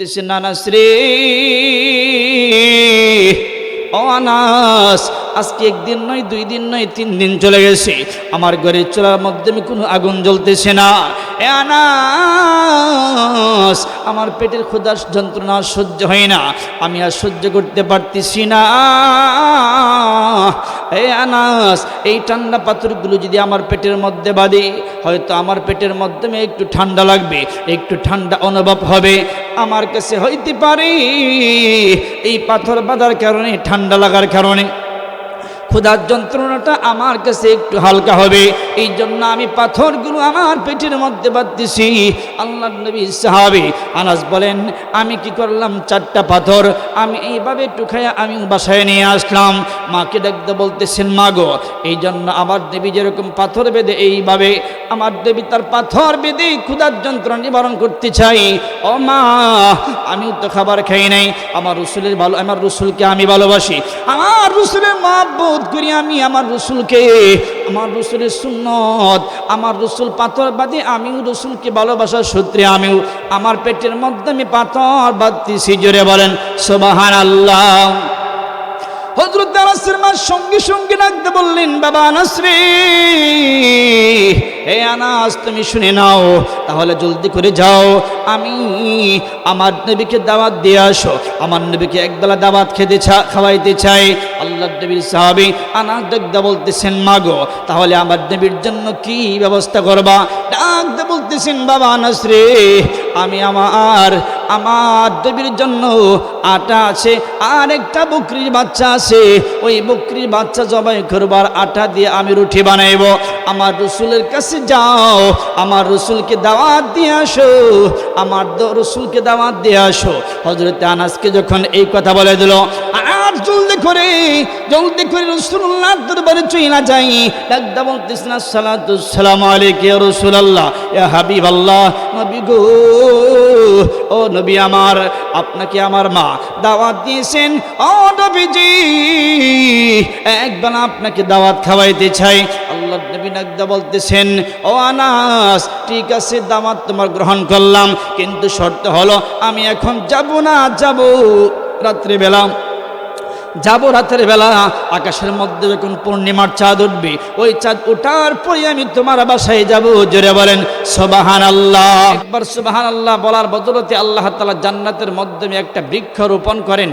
আনাস রে, ও আনাস, আজকে একদিন নয়, 2 দিন নয়, 3 দিন চলে গেছে, আমার ঘরের চুলার মধ্যে কোনো আগুন জ্বলতেছে না। এ আনাস, আমার পেটের ক্ষুধার যন্ত্রণা সহ্য হয় না, আমি আর সহ্য করতে পারতেছি না। এ আনাস, এই ঠান্ডা পাথরগুলো যদি আমার পেটের মধ্যে বাঁধে, হয়তো আমার পেটের মধ্যে একটু ঠান্ডা লাগবে, একটু ঠান্ডা অনুভব হবে। আমার কাছে হইতে পারে এই পাথর বাঁধার কারণে, ঠান্ডা লাগার কারণে ক্ষুধার যন্ত্রণাটা আমার কাছে একটু হালকা হবে, এই জন্য আমি পাথরগুলো আমার পেটের মধ্যে বাঁধতেছি। আল্লাহর নবী সাহাবী আনাস বলেন, আমি কি করলাম, 4টা পাথর আমি এইভাবে টুকাইয়া আমি বাসায় নিয়ে আসলাম। মাকে ডাকতে বলতেছেন, মা গো, এই জন্য আমার দেবী যেরকম পাথর বেঁধে, এইভাবে আমার দেবী তার পাথর বেঁধে ক্ষুধার যন্ত্রণা নিবারণ করতে চাই। ও মা, আমিও তো খাবার খাই নাই, আমার রসুলকে আমি ভালোবাসি, আমার রসুলের মহব্বত করি আমি, আমার রসুলকে, আমার রসুলের সুন্নত, আমার রসুল পাথর বাঁধে, আমিও রসুলকে ভালোবাসার সূত্রে আমিও আমার পেটের মধ্যে আমি পাথর বাঁধতেছি। জোরে বলেন সুবহানাল্লাহ। হযরত আনাসের মা সঙ্গে সঙ্গে ডাকতে বললেন, বাবা আনাস রে, হে আনাস, তুমি শুনে নাও, তাহলে জলদি করে যাও, আমি আমার নবীকে দাওয়াত দিয়ে আসো, আমার নবীকে একবেলা দাওয়াত খাওয়াইতে চাই। আল্লাহর নবীর সাহাবী আনাস ডাকতে বলতেছেন, মা গো, তাহলে আমার নবীর জন্য কি ব্যবস্থা করবা? ডাকতে বলতেছেন, বাবা আনাস রে, আমি আমার নবীর জন্য আটা আছে, আর একটা বকরির বাচ্চা আছে, ওই বকরির বাচ্চা জবাই করবার আটা দিয়ে আমি রুটি বানাইব। আমার রসুলের কাছে যাও, আমার রসুলকে দাওয়াত দিয়ে আসো, আমার রসুলকে দাওয়াত দিয়ে আসো। হযরত আনাসকে যখন এই কথা বলে দিল, আর জলদি করে রাসূলুল্লাহর দরবারে চইলা যাই। ডাকদা বলতেছেন, আসসালাতু আসসালামু আলাইকা ইয়া রাসূলুল্লাহ, ইয়া হাবিবাল্লাহ, নবী গো, ও নবী আমার, আপনাকে আমার মা দাওয়াত দিয়েছেন, ও নবীজি, একবার আপনাকে দাওয়াত খাওয়াইতে চাই। আল্লাহর নবী ডাকদা বলতেছেন, ও আনাস, ঠিক আছে, দাওয়াত তোমার গ্রহণ করলাম, কিন্তু শর্ত হলো আমি এখন যাব না, যাব রাত্রিবেলা, রাতের বেলা আকাশের মধ্যে যখন পূর্ণিমার চাঁদ উঠবে, ওই চাঁদ ওঠার পরে আমি তোমার বাসায় যাব। জোরে বলেন সুবহানাল্লাহ। একবার সুবহানাল্লাহ বলার বদলতে আল্লাহ তাআলা জান্নাতের মধ্যে একটা বৃক্ষ রোপণ করেন,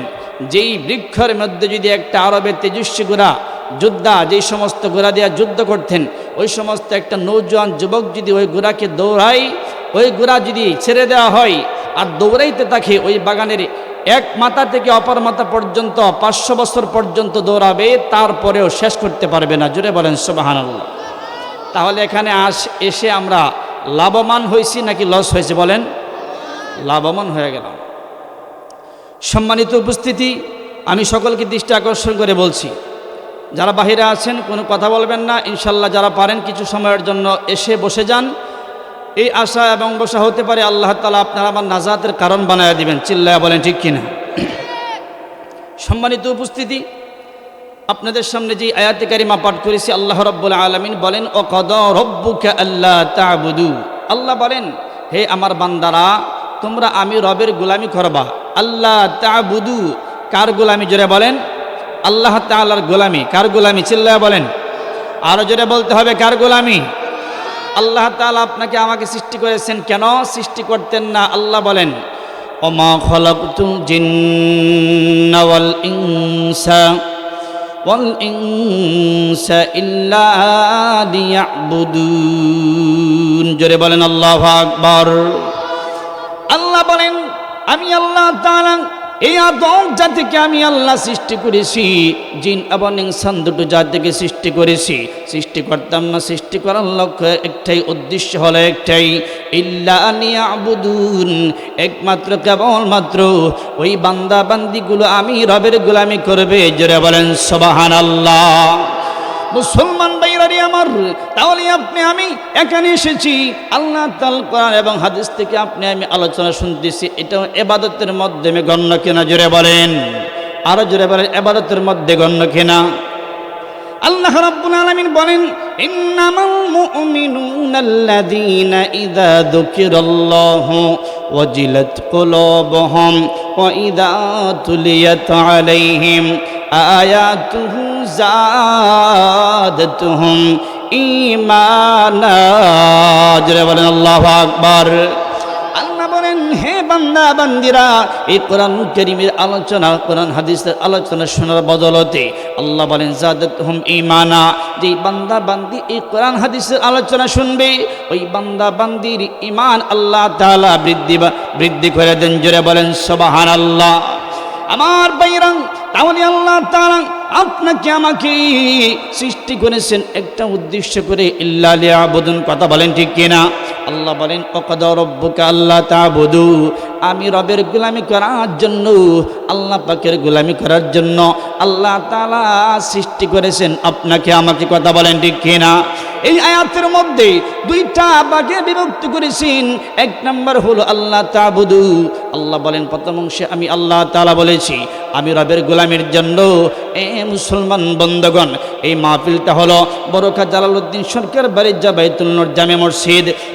যেই বৃক্ষের মধ্যে যদি একটা আরবের তেজস্বী ঘোড়া যোদ্ধা, যেই সমস্ত ঘোড়া দিয়ে যুদ্ধ করতেন, ওই সমস্ত একটা নৌজওয়ান যুবক যদি ওই ঘোড়াকে দৌড়ায়, ওই ঘোড়া যদি ছেড়ে দেওয়া হয় আর দৌড়াইতে থাকে, ওই বাগানের এক মাথা থেকে অপর মাথা পর্যন্ত 500 বছর পর্যন্ত দৌড়াবে, তারপরেও শেষ করতে পারবে না। জোরে বলেন সুবহানাল্লাহ। তাহলে এখানে এসে আমরা লাভবান হয়েছি নাকি লস হয়েছে? বলেন, লাভবান হয়ে গেলাম। সম্মানিত উপস্থিতি, আমি সকলকে দৃষ্টি আকর্ষণ করে বলছি, যারা বাহিরে আছেন কোনো কথা বলবেন না, ইনশাল্লাহ যারা পারেন কিছু সময়ের জন্য এসে বসে যান। এই আশা এবং বসা হতে পারে আল্লাহ তাআলা আপনারা আমার নাজাতের কারণ বানায় দিবেন। চিল্লায়া বলেন ঠিক কিনা? সম্মানিত উপস্থিতি, আপনাদের সামনে যে আয়াতে কারিমা পাঠ করেছি, আল্লাহ রাব্বুল আলামিন বলেন, ও কাদা রাব্বুকা আল্লা তা'বুদু, আল্লাহ বলেন, হে আমার বান্দারা, তোমরা আমি রবের গোলামি করবা। আল্লাহ তা'বুদু, কার গোলামি? জোরে বলেন, আল্লাহ তাআলার গোলামি। কার গোলামি? চিল্লায়া বলেন, আরো জোরে বলতে হবে, কার গোলামি? আল্লাহ তাআলা আপনাকে আমাকে সৃষ্টি করেছেন, কেন সৃষ্টি করতেন না? আল্লাহ বলেন, ওমা খালাকতুল জিন্না ওয়াল ইনসা ইল্লা লিয়াবুদুন। জোরে বলেন আল্লাহু আকবার। আল্লাহ বলেন, আমি আল্লাহ তাআলা এই আদম জাতিকে আমি আল্লাহ সৃষ্টি করেছি, জিন এবং ইনসান দুটো জাতিকে সৃষ্টি করেছি। সৃষ্টি করতাম না, সৃষ্টি করার লক্ষ্য একটাই, উদ্দেশ্য হলো একটাই, ইল্লা লিয়াবুদুন, একমাত্র কেবলমাত্র ওই বান্দা বান্দিগুলো আমি রবের গোলামি করবে। জোরে বলেন সুবহানাল্লাহ। মুসলমান ভাইরারে আমার, তাহলে আমি এখানে এসেছি আল্লাহ তাআলার কোরআন এবং হাদিস থেকে আমি আলোচনা শুনতেছি, এটা ইবাদতের মধ্যে গণ্য কিনা? জোরে বলেন, আরো জোরে বলেন, ইবাদতের মধ্যে গণ্য কিনা? আল্লাহ রাব্বুল আলামিন বলেন, ইন্নামাল মুমিনুনাল্লাযীনা ইযা যুকিরাল্লাহু ওয়াজিলাত কুলুবুহুম ওয়া ইযা তুলিয়াত আলাইহিম আয়াতুহু যাদাতুহুম ঈমানা। জোরে বলেন আল্লাহু আকবার। আল্লাহ বলেন, হে বান্দা বান্দিরা, এই কোরআন কারীমের আলোচনা, কোরআন হাদিসের আলোচনা শোনার বদলতে আল্লাহ বলেন যাদাতুহুম ঈমানা। যেই বান্দা বান্দি এই কোরআন হাদিসের আলোচনা শুনবে, ওই বান্দা বান্দির ঈমান আল্লাহ তাআলা বৃদ্ধি করে দেন। জোরে বলেন সুবহানাল্লাহ। আমার ভাইরা, তাহলে আল্লাহ তাআলা আপনাকে আমাকে সৃষ্টি করেছেন একটা উদ্দেশ্য করে, ইল্লা লিয়াবুদুন। কথা বলেন ঠিক কিনা? আল্লাহ বলেন, ওয়াকাদা রাব্বুকা আল্লা তা'বুদু, আমি রবের গোলামি করার জন্য, আল্লাহ পাকের গোলামি করার জন্য আল্লাহ তাআলা সৃষ্টি করেছেন আপনাকে আমাকে। কথা বলেন ঠিক কিনা? এই আয়াতের মধ্যে দুইটা ভাগে বিভক্ত করেছেন। এক নম্বর হলো আল্লাহ তা'বুদু। আল্লাহ বলেন প্রথম অংশে আমি আল্লাহ তাআলা বলেছি আমি রবের গোলামির জন্য। এ মুসলমান বন্ধগণ, এই মাহফিলটা হলো বরকা জালালউদ্দিন সরকার বাড়ির বাইতুল নূর জামে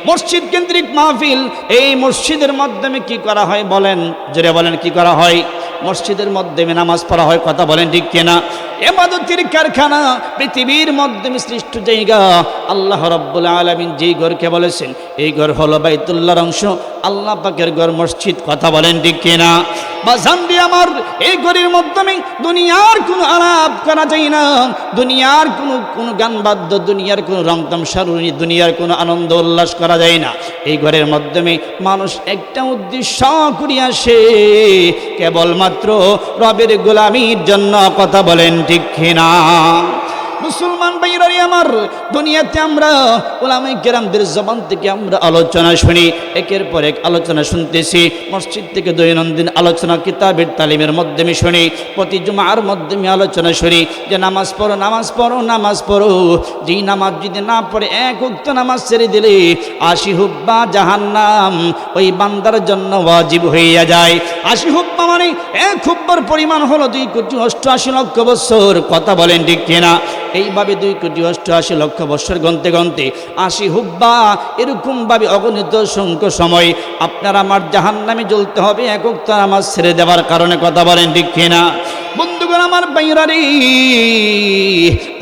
মসজিদ কেন্দ্রিক মাহফিল। এই মসজিদের মাধ্যমে কি করা হয় বলেন? জোরে বলেন, কি করা হয়? মসজিদের মাধ্যমে নামাজ পড়া হয়। কথা বলেন ঠিক কিনা? ইবাদতের কারখানা, পৃথিবীর মাধ্যমে সৃষ্ট জায়গা। আল্লাহ রাব্বুল আলামিন যেই ঘরকে বলেছেন এই ঘর হলো বাইতুল্লাহর অংশ, আল্লাহ পাকের ঘর মসজিদ। কথা বলেন ঠিক কিনা? বাজানদি আমার, এই ঘরের মাধ্যমে দুনিয়ার কোনো আলাপ করা যায় না, দুনিয়ার কোনো গান বাদ্য, দুনিয়ার কোনো রং তামসা, দুনিয়ার কোনো আনন্দ উল্লাস করা যায় না। এই ঘরের মাধ্যমে মানুষ একটা উদ্দেশ্য করিয়া আসে, কেবলমাত্র রবের গোলামির জন্য। কথা বলেন ঠিক কিনা? মুসলমান ভাইরাই আমার, দুনিয়াতে আমরা উলামায়ে কেরামদের জবান থেকে আমরা আলোচনা শুনি, একের পর এক আলোচনা শুনতেছি। মসজিদ থেকে দৈনন্দিন আলোচনা, কিতাবের তালিমের মাধ্যমে শুনি, প্রতি জুমার মাধ্যমে আলোচনা শুনি যে নামাজ পড়ো, নামাজ পড়ো, নামাজ পড়ো। যেই নামাজ যদি না পড়ে, এক ওয়াক্ত নামাজ ছেড়ে দিলে 80 হুব্বা জাহান্নাম ওই বান্দার জন্য ওয়াজিব হইয়া যায়। 80 হুব্বা মানে এক হুব্বার পরিমাণ হলো 2,88,00,000 বছর। কথা বলেন ঠিক কিনা? এইভাবে 2,88,00,000 বছর গণতে গণতে 80 হুব্বা, এরকমভাবে অগণিত সংখ্য সময় আপনার আমার জাহান্নামে জ্বলতে হবে এক ওয়াক্ত নামাজ ছেড়ে দেওয়ার কারণে। কথা বলেন ঠিক কিনা? বন্ধুগণ আমার বাইরারে,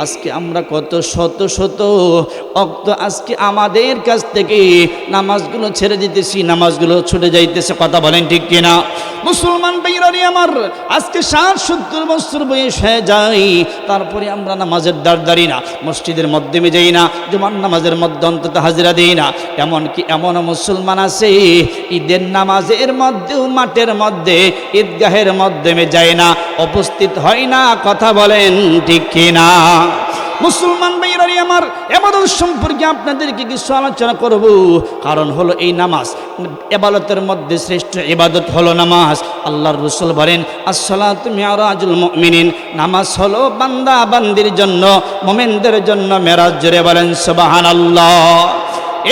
আজকে আমরা কত শত শত ওয়াক্ত আজকে আমাদের কাছ থেকে নামাজগুলো ছেড়ে দিতেছি, নামাজগুলো ছুটে যাইতেছে। কথা বলেন ঠিক কিনা? মুসলমান বাইরারে আমার, আজকে 60-70 বছর বয়স হয়ে যায়, তারপরে আমরা নামাজের দাঁড়ি না, মসজিদের মাধ্যমে যাই না, জুমার নামাজের মধ্যে অন্তত হাজিরা দিই না। এমনকি এমন মুসলমান আছে ঈদের নামাজের মধ্যেও মাঠের মধ্যে, ঈদগাহের মাধ্যমে যায় না, উপস্থিত হয় না। কথা বলেন ঠিক কিনা? মুসলমান ভাইরাই আমার, ইবাদত সম্পর্কে আপনাদেরকে কিছু আলোচনা করব। কারণ হলো এই নামাজ, ইবাদতের মধ্যে শ্রেষ্ঠ ইবাদত হলো নামাজ। আল্লাহর রাসূল বলেন, as-সালাতু মি'রাজুল মুমিনিন, নামাজ হলো বান্দা বান্দির জন্য, মুমিনদের জন্য মেরাজ। জোরে বলেন সুবহানাল্লাহ।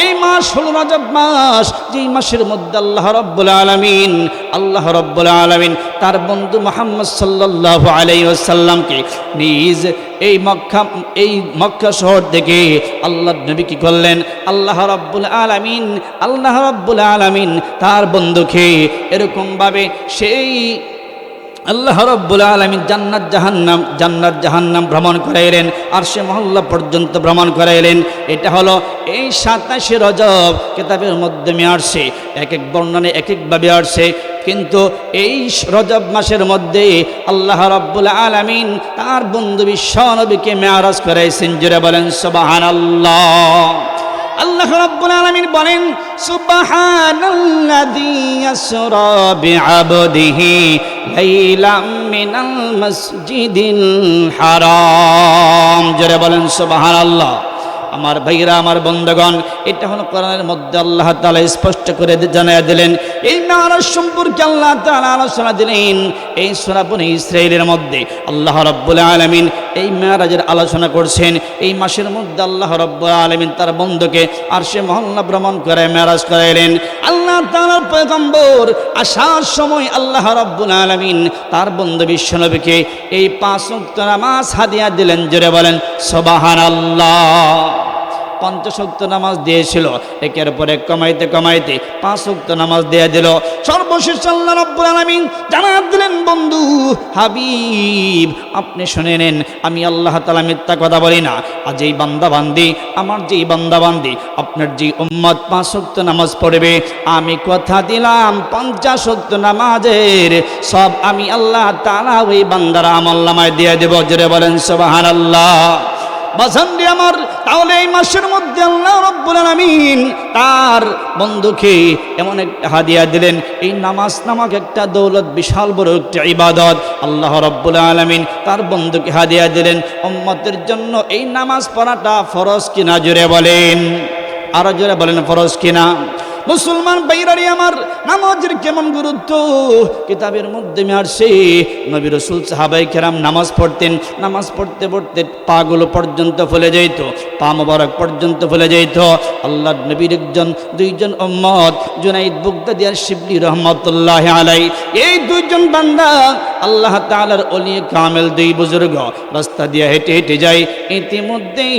এই মাস হলো রজব মাস, যেই মাসের মধ্যে আল্লাহ রাব্বুল আলামিন তার বন্ধু মুহাম্মদ সাল্লাল্লাহু আলাইহি ওয়াসাল্লামকে নিজ এই মক্কা শহর থেকে আল্লাহর নবী কি করলেন? আল্লাহ রাব্বুল আলামিন তার বন্ধুকে এরকমভাবে সেই আল্লাহ রাব্বুল আলামিন জান্নাত জাহান্নাম ভ্রমণ করাইলেন, আরশে মহল্লা পর্যন্ত ভ্রমণ করাইলেন। এটা হলো এই 27 রজব। কিতাবের মাধ্যমে আসছে, এক এক বর্ণনায় এক একভাবে আসছে, কিন্তু এই রজব মাসের মধ্যে আল্লাহ রাব্বুল আলামিন তার বন্ধু বিশ্ব নবীকে মেরাজ করাইছেন। জোরে বলেন সুবহানাল্লাহ। আল্লাহ রাব্বুল আলামিন বলেন, সুবহানাল্লাযী ইয়াসরা বিআবদিহি লাইলাম মিনাল মাসজিদিল হারাম। জোরে বলেন সুবহানাল্লাহ। আমার ভাইরা, আমার বন্ধুগণ, এটা হলো কোরআনের মধ্যে আল্লাহ তাআলা স্পষ্ট করে জানিয়ে দিলেন। এই মেরাজ সম্পর্কে আল্লাহ তাআলা আলোচনা দিলেন এই সূরা বনী ইসরাঈলের মধ্যে। আল্লাহ রাব্বুল আলামিন এই মেরাজের আলোচনা করছেন। এই মাসের মধ্যে আল্লাহ রাব্বুল আলামিন তার বন্ধুকে আরশে মহল্লা ভ্রমণ করে মেরাজ করাইলেন। আল্লাহ তাআলার পয়গম্বর আসার সময় আল্লাহ রাব্বুল আলামিন তার বন্ধু বিশ্বনবীকে এই 5 ওয়াক্ত নামাজ হাদিয়া দিলেন। জোরে বলেন সুবহানাল্লাহ। 50 ওয়াক্ত নামাজ দিয়েছিল, একের পর এক কমাইতে কমাইতে 5 ওয়াক্ত নামাজ দিয়ে দিল। সর্বশেষ আল্লাহ রাব্বুল আলামিন জানাত দিলেন, বন্ধু হাবিব আপনি শুনে নেন, আমি আল্লাহ তাআলা মিথ্যা কথা বলি না। আজ এই বান্দা বান্দি, আমার যেই বান্দা বান্দি, আপনার যে উম্মত 5 ওয়াক্ত নামাজ পড়বে, আমি কথা দিলাম 50 ওয়াক্ত নামাজের সব আমি আল্লাহ তাআলা ওই বান্দার আমলনামায় দিয়ে দেব। জোরে বলেন সুবহানাল্লাহ। বাজানরে আমার, তাহলে এই মাসের মধ্যে আল্লাহ রাব্বুল আলামিন তার বন্ধুকে এমন একটা হাদিয়া দিলেন। এই নামাজ নামক একটা দৌলত, বিশাল বড় একটা ইবাদত আল্লাহ রাব্বুল আলামিন তার বন্ধুকে হাদিয়া দিলেন। উম্মতের জন্য এই নামাজ পড়াটা ফরজ কিনা? জোরে বলেন, আরো জোরে বলেন ফরজ কিনা? মুসলমান ভাইরারে আমার, নামাজের কেমন গুরুত্ব কিতাবের মধ্যে আসছে। নবী রাসূল সাহাবায়ে কেরাম নামাজ পড়তেন, নামাজ পড়তে পড়তে পাগুলো পর্যন্ত ফুলে যেত, পা মোবারক পর্যন্ত ফুলে যেত। আল্লাহর নবীর দুইজন উম্মত জুনাইদ বুগদাদি আর শিবলি রহমাতুল্লাহ আলাই, এই দুইজন বান্দা আল্লাহ তাআলার ওলি কামেল, দুই বুজুর্গ রাস্তা দিয়ে হেঁটে হেঁটে যায়। ইতিমধ্যেই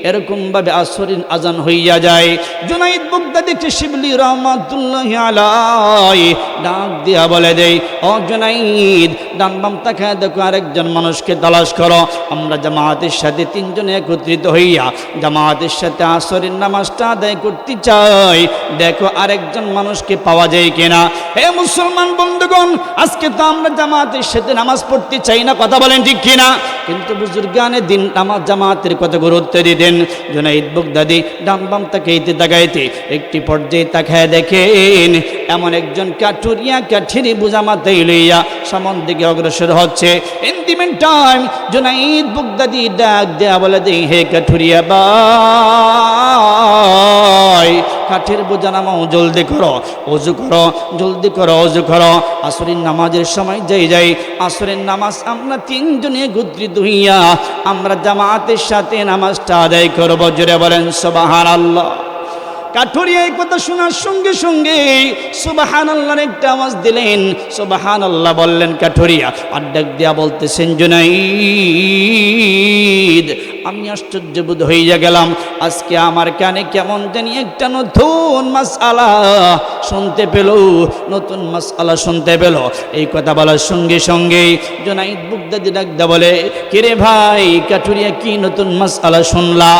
এরকম ভাবে আসরের আজান হইয়া যায়। জুনাইদ বুগদাদি শিবলি রহমাতুল্লাহ আলাই ডাক দিয়া বলে দেই, ও জুনাইদ, ডান বাম তাকায় দেখো, আরেকজন মানুষকে তালাশ করো। আমরা জামাতের সাথে 3 জন একত্রিত হইয়া জামাতের সাথে আসরের নামাজটা আদায় করতে চাই, দেখো আরেকজন মানুষকে পাওয়া যায় কিনা। হে মুসলমান বন্ধুগণ, আজকে তো আমরা জামাতের সাথে নামাজ পড়তে চাই না, কথা বলেন ঠিক কিনা? কিন্তু বুজুর্গানে দিন নামাজ জামাতের কত গুরুত্ব দিতেন। জুনাইদ বুগদাদি ডান বাম তাকাইতে তাকাইতে একটি পর্যায়ে তাকায় দেখেন এমন একজন কাঠুরিয়া কাঠিরি বোঝা মাথায় লইয়া সামন দিকে অগ্রসর হচ্ছে। In the meantime Junaid Baghdadi ডাক দেয়া বলে দেই, হে কাঠুরিয়া ভাই, কাঠের বোঝা নামাও, জলদি করো, ওযু করো, জলদি করো, ওযু করো। আসরের নামাজের সময় যাই আসরের নামাজ আমরা 3 জনে একত্রিত হইয়া আমরা জামাতের সাথে নামাজটা আদায় করব। জোরে বলেন সুবহানাল্লাহ। কাঠুরিয়া এই কথা শোনার সঙ্গে সঙ্গে সুবহানাল্লাহর একটা আওয়াজ দিলেন। সুবহানাল্লাহ বললেন কাঠুরিয়া, আর ডাক দিয়া বলতেছেন, জুনাইদ, আমি আশ্চর্যবোধ হইয়া গেলাম, আজকে আমার কানে কেমন জানি একটা নতুন মাসআলা শুনতে পেল, নতুন মাসআলা শুনতে পেল। এই কথা বলার সঙ্গে সঙ্গে জুনাইদ বুগদাদি ডাক দিয়া বলে, কিরে ভাই কাঠুরিয়া, কি নতুন মাসআলা শুনলা?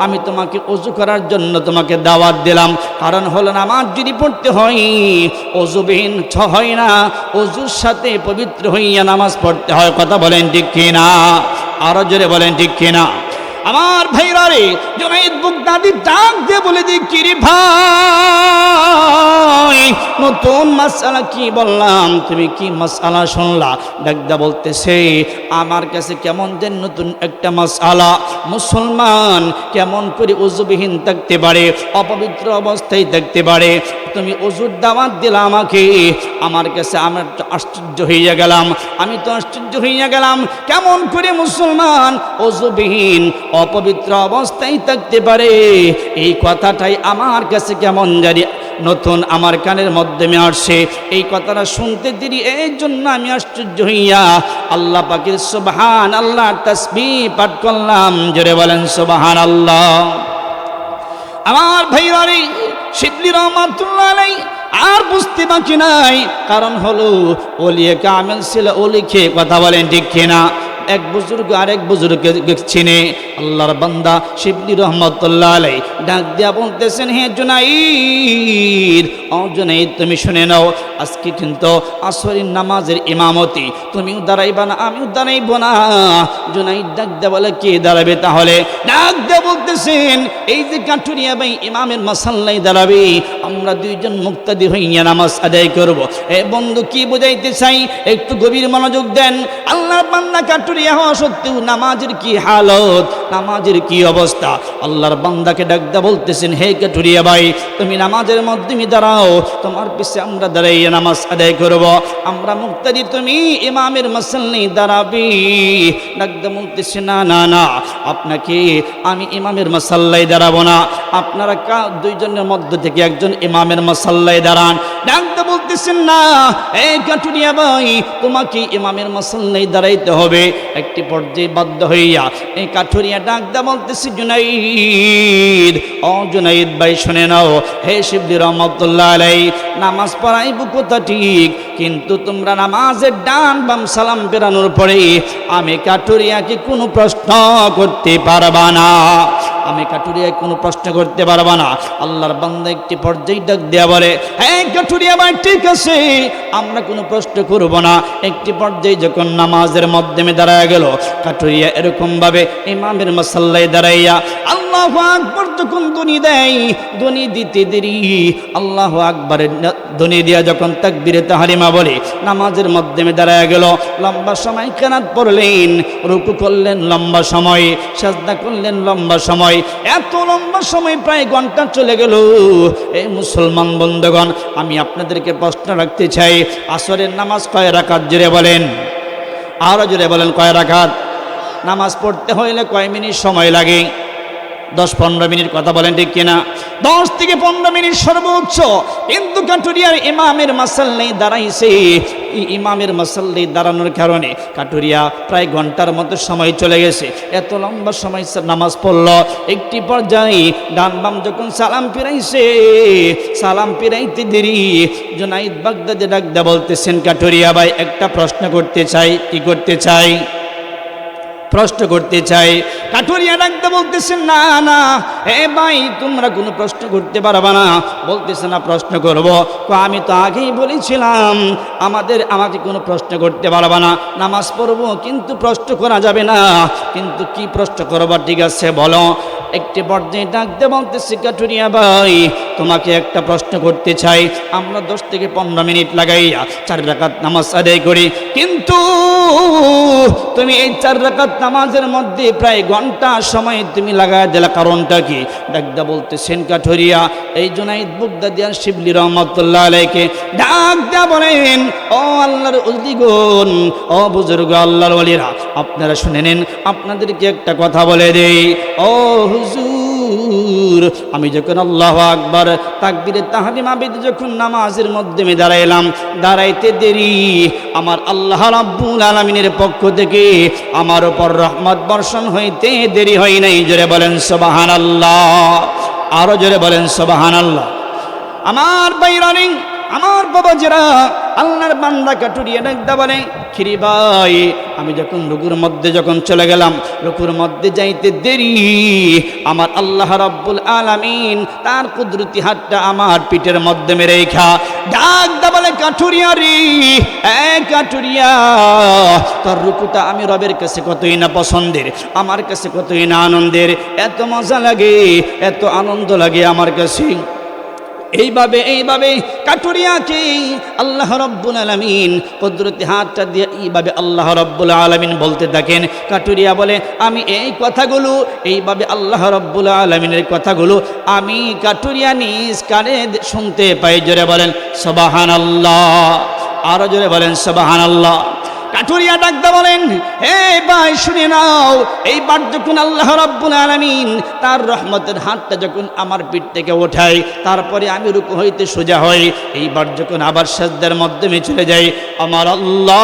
আমি তোমাকে ওযু করার জন্য তোমাকে দাওয়াত দিলাম, কারণ হলো নামাজ যদি পড়তে হয় ওযুবিহীন হয় না, ওযুর সাথে পবিত্র হইয়া নামাজ পড়তে হয়। কথা বলেন ঠিক কিনা? আরো জোরে বলেন ঠিক কিনা? আমার ভাইরা রে, জুনাইদ বুগদাদি ডাক দিয়ে বলে দি, কিরে ভাই নতুন মাসআলা কি বললাম, তুমি কি মাসআলা শুনলা? ডাকদা বলতেছে, আমার কাছে কেমন যেন নতুন একটা মাসআলা, মুসলমান কেমন করে ওযুবিহীন থাকতে পারে, অপবিত্র অবস্থায় থাকতে পারে। তুমি ওযুর দাওয়াত দিলা আমাকে, আমার কাছে আমার আশ্চর্য হইয়া গেলাম, আমি তো আশ্চর্য হইয়া গেলাম, কেমন করে মুসলমান ওযুবিহীন অপবিত্র অবস্থায় থাকতে পারে। এই কথাটাই আমার কাছে কেমন জানি নতুন আমার কানের মাধ্যমে আসছে। এই কথাটা শুনতে দেরি, এই জন্য আমি আশ্চর্য হইয়া আল্লাহ পাকের সুবহানাল্লাহ তাসবিহ পাঠ করলাম। জোরে বলেন সুবহানাল্লাহ। আমার ভাইরা রে, শিবলি রহমাতুল্লাহ আলাইহি আর বুঝতে বাকি নাই, কারণ হলো ওলিয়ে কামেল ছিল, ওলিকে কথা বলেন ঠিক কিনা? এক বুজুর্গ আরেক বুজুর্গকে চিনে। আল্লাহর বান্দা শিবলি রহমাতুল্লাহ আলাইহি ডাক দিয়া বলতেছেন, হে জুনাইদ, ও জুনাইদ তুমি শুনে নাও, আজকে কিন্তু আসরের নামাজের ইমামতি তুমিও দাঁড়াইবা না, আমিও দাঁড়াইব না। জুনাইদ ডাক দিয়া বলে, কে দাঁড়াবে তাহলে? ডাক দিয়া বলতেছেন, এই যে কাঠুরিয়া ভাই ইমামের মাসাল্লাই দাঁড়াবে, আমরা 2 জন মুক্তাদি হইয়া নামাজ আদায় করব। এ বন্ধু কি বুঝাইতে চাই, একটু গভীর মনোযোগ দেন। আল্লাহর বান্দা কাঠুরিয়া কাঠুরিয়া হওয়া সত্ত্বেও নামাজের কি হালত, নামাজের কি অবস্থা। আল্লাহর বান্দাকে ডাকদা বলতেছেন, হে কাঠুরিয়া ভাই, তুমি নামাজের মাধ্যমে দাঁড়াও, তোমার পিছে আমরা দাঁড়াইয়া নামাজ আদায় করব। আমরা মুক্তাদি, তুমি ইমামের মাসাল্লায় দাঁড়াবি। ডাকদা বলতেছে, না না না, আপনাকে আমি ইমামের মাসাল্লায় দাঁড়াবো না, আপনারা দুইজনের মধ্যে থেকে একজন ইমামের মাসাল্লায় দাঁড়ান। ডাকদা বলতেছেন, না এই কাঠুরিয়া ভাই, তোমাকে ইমামের মাসাল্লায় দাঁড়াইতে হবে। একটি পর্যায়ে বাধ্য হইয়া এই কাঠুরিয়া ডাকদা বলতেছে, জুনাইদ, ও জুনাইদ ভাই শুনে নাও, হে শিবলি রহমতুল্লাহ আলাই, নামাজ পড়াইব কথা ঠিক, কিন্তু তোমরা নামাজের ডান বাম সালাম ফেরানোর পরে আমি কাঠুরিয়াকে কোনো প্রশ্ন করতে পারবা না, আমি কাঠুরিয়ায় কোনো প্রশ্ন করতে পারবা না। আল্লাহর বান্দা একটি পর্যায়ে ডাক দেয়া বলে, হ্যাঁ কাঠুরিয়া ভাই ঠিক আছে, আমরা কোনো প্রশ্ন করব না। একটি পর্যায়ে যখন নামাজের মাধ্যমে দাঁড়ায় গেল, কাঠুরিয়া এরকমভাবে ইমামের মাসাল্লায় দাঁড়াইয়া আল্লাহু আকবার যখন ধ্বনি দেয়, ধ্বনি দিতে দেরি, আল্লাহু আকবারের ধ্বনি দিয়া যখন তাকবীরে তাহরিমা বলে নামাজের মাধ্যমে দাঁড়ায় গেল, লম্বা সময় কিরাত পড়লেন, রুকু করলেন লম্বা সময়, সাজদা করলেন লম্বা সময়, এত লম্বা সময় প্রায় ঘন্টা চলে গেল। এই মুসলমান বন্ধুগণ, আমি আপনাদেরকে প্রশ্ন রাখতে চাই, আসরের নামাজ কয় রাকাত জোরে বলেন, আরো জোরে বলেন, কয় রাকাত? নামাজ পড়তে হইলে কয় মিনিট সময় লাগে? 10-15 মিনিট, কথা বলেন ঠিক কিনা? 10 থেকে 15 মিনিট সর্বোচ্চ। কিন্তু কাঠুরিয়ার ইমামের মাসাল্লায় দাঁড়াইছে, ইমামের মাসাল্লায় দাঁড়ানোর কারণে কাঠুরিয়া প্রায় ঘন্টার মতো সময় চলে গেছে। এত লম্বা সময় নামাজ পড়ল, একটি পর্যায়ে ডান বাম যখন সালাম ফিরাইছে, সালাম ফিরাইতে দেরি, জুনাইদ বাগদাদি ডাকদা বলতেছেন, কাঠুরিয়া ভাই একটা প্রশ্ন করতে চাই। কি করতে চাই? প্রশ্ন করতে চাই। কাঠুরিয়া ডাকতে বলতেছেন, না না এ ভাই, তোমরা কোনো প্রশ্ন করতে পারবা না। বলতেছে, না প্রশ্ন করব। আমি তো আগেই বলেছিলাম আমাকে কোনো প্রশ্ন করতে পারবা না, নামাজ পড়বো কিন্তু প্রশ্ন করা যাবে না। কিন্তু কি প্রশ্ন করবা, ঠিক আছে বলো। একটি পর্যায়ে ডাকতে বলতেছে, কাঠুরিয়া ভাই তোমাকে একটা প্রশ্ন করতে চাই। আমরা 10 থেকে 15 মিনিট লাগাইয়া 4 রাকাত নামাজ আদায় করি, কিন্তু তুমি এই 4 রাকাত নামাজের মধ্যে প্রায় ঘন্টা সময় তুমি লাগাই দিলা, কারণটা কি? ডাকদা বলতেছেন, কাঠুরিয়া এই জুনাইদ বাগদাদি আর শিবলি রহমতুল্লাহ আলাইকে ডাকদা বলেন, ও আল্লাহর ওলিগণ, ও বুজুর্গ আল্লাহর ওলিরা, আপনারা শুনে নিন, আপনাদেরকে একটা কথা বলে দেই। ও হুজুর, আমি যখন আল্লাহু আকবার তাকবীরে তাহরিমা বেঁধে যখন নামাজের মাধ্যমে দাঁড়াইলাম, দাঁড়াইতে দেরি, আমার আল্লাহ রাব্বুল আলামিনের পক্ষ থেকে আমার উপর রহমত বর্ষণ হইতে দেরি হয় নাই। জোরে বলেন সুবহানাল্লাহ, আরো জোরে বলেন সুবহানাল্লাহ। আমার বাইরানি, আমার বাবাজিরা, আল্লাহর বান্দা কাঠুরিয়া ডাকদা বলে, খিরি ভাই আমি যখন রুকুর মধ্যে যখন চলে গেলাম, রুকুর মধ্যে যাইতে দেরি, আমার আল্লাহ রাব্বুল আলামিন তার কুদরতি হাতটা আমার পিঠের মধ্যে মেরে রেখা ডাকদা বলে, কাঠুরিয়া রে, কাঠুরিয়া তোর রুকুটা আমি রবের কাছে কতই না পছন্দের, আমার কাছে কতই না আনন্দের, এত মজা লাগে, এত আনন্দ লাগে আমার কাছে। এইভাবে কাঠুরিয়াকে আল্লাহ রাব্বুল আলামিন কুদরতি হাতটা দিয়ে এইভাবে আল্লাহ রাব্বুল আলামিন বলতে থাকেন। কাঠুরিয়া বলে, আমি এই কথাগুলো এইভাবে আল্লাহ রাব্বুল আলামিনের কথাগুলো আমি কাঠুরিয়া নিজ কানে শুনতে পাই। জোরে বলেন সুবহানাল্লাহ, আরো জোরে বলেন সুবহানাল্লাহ। কাঠুরিয়া ডাকদা বলেন, হে ভাই শুনে নাও, এইবার যখন আল্লাহ রাব্বুল আলামিন তার রহমতের হাতটা যখন আমার পিঠ থেকে ওঠায়, তারপরে আমি রুকু হইতে সোজা হই, এইবার যখন আবার সাজদার মাধ্যমে চলে যাই, আমার আল্লাহ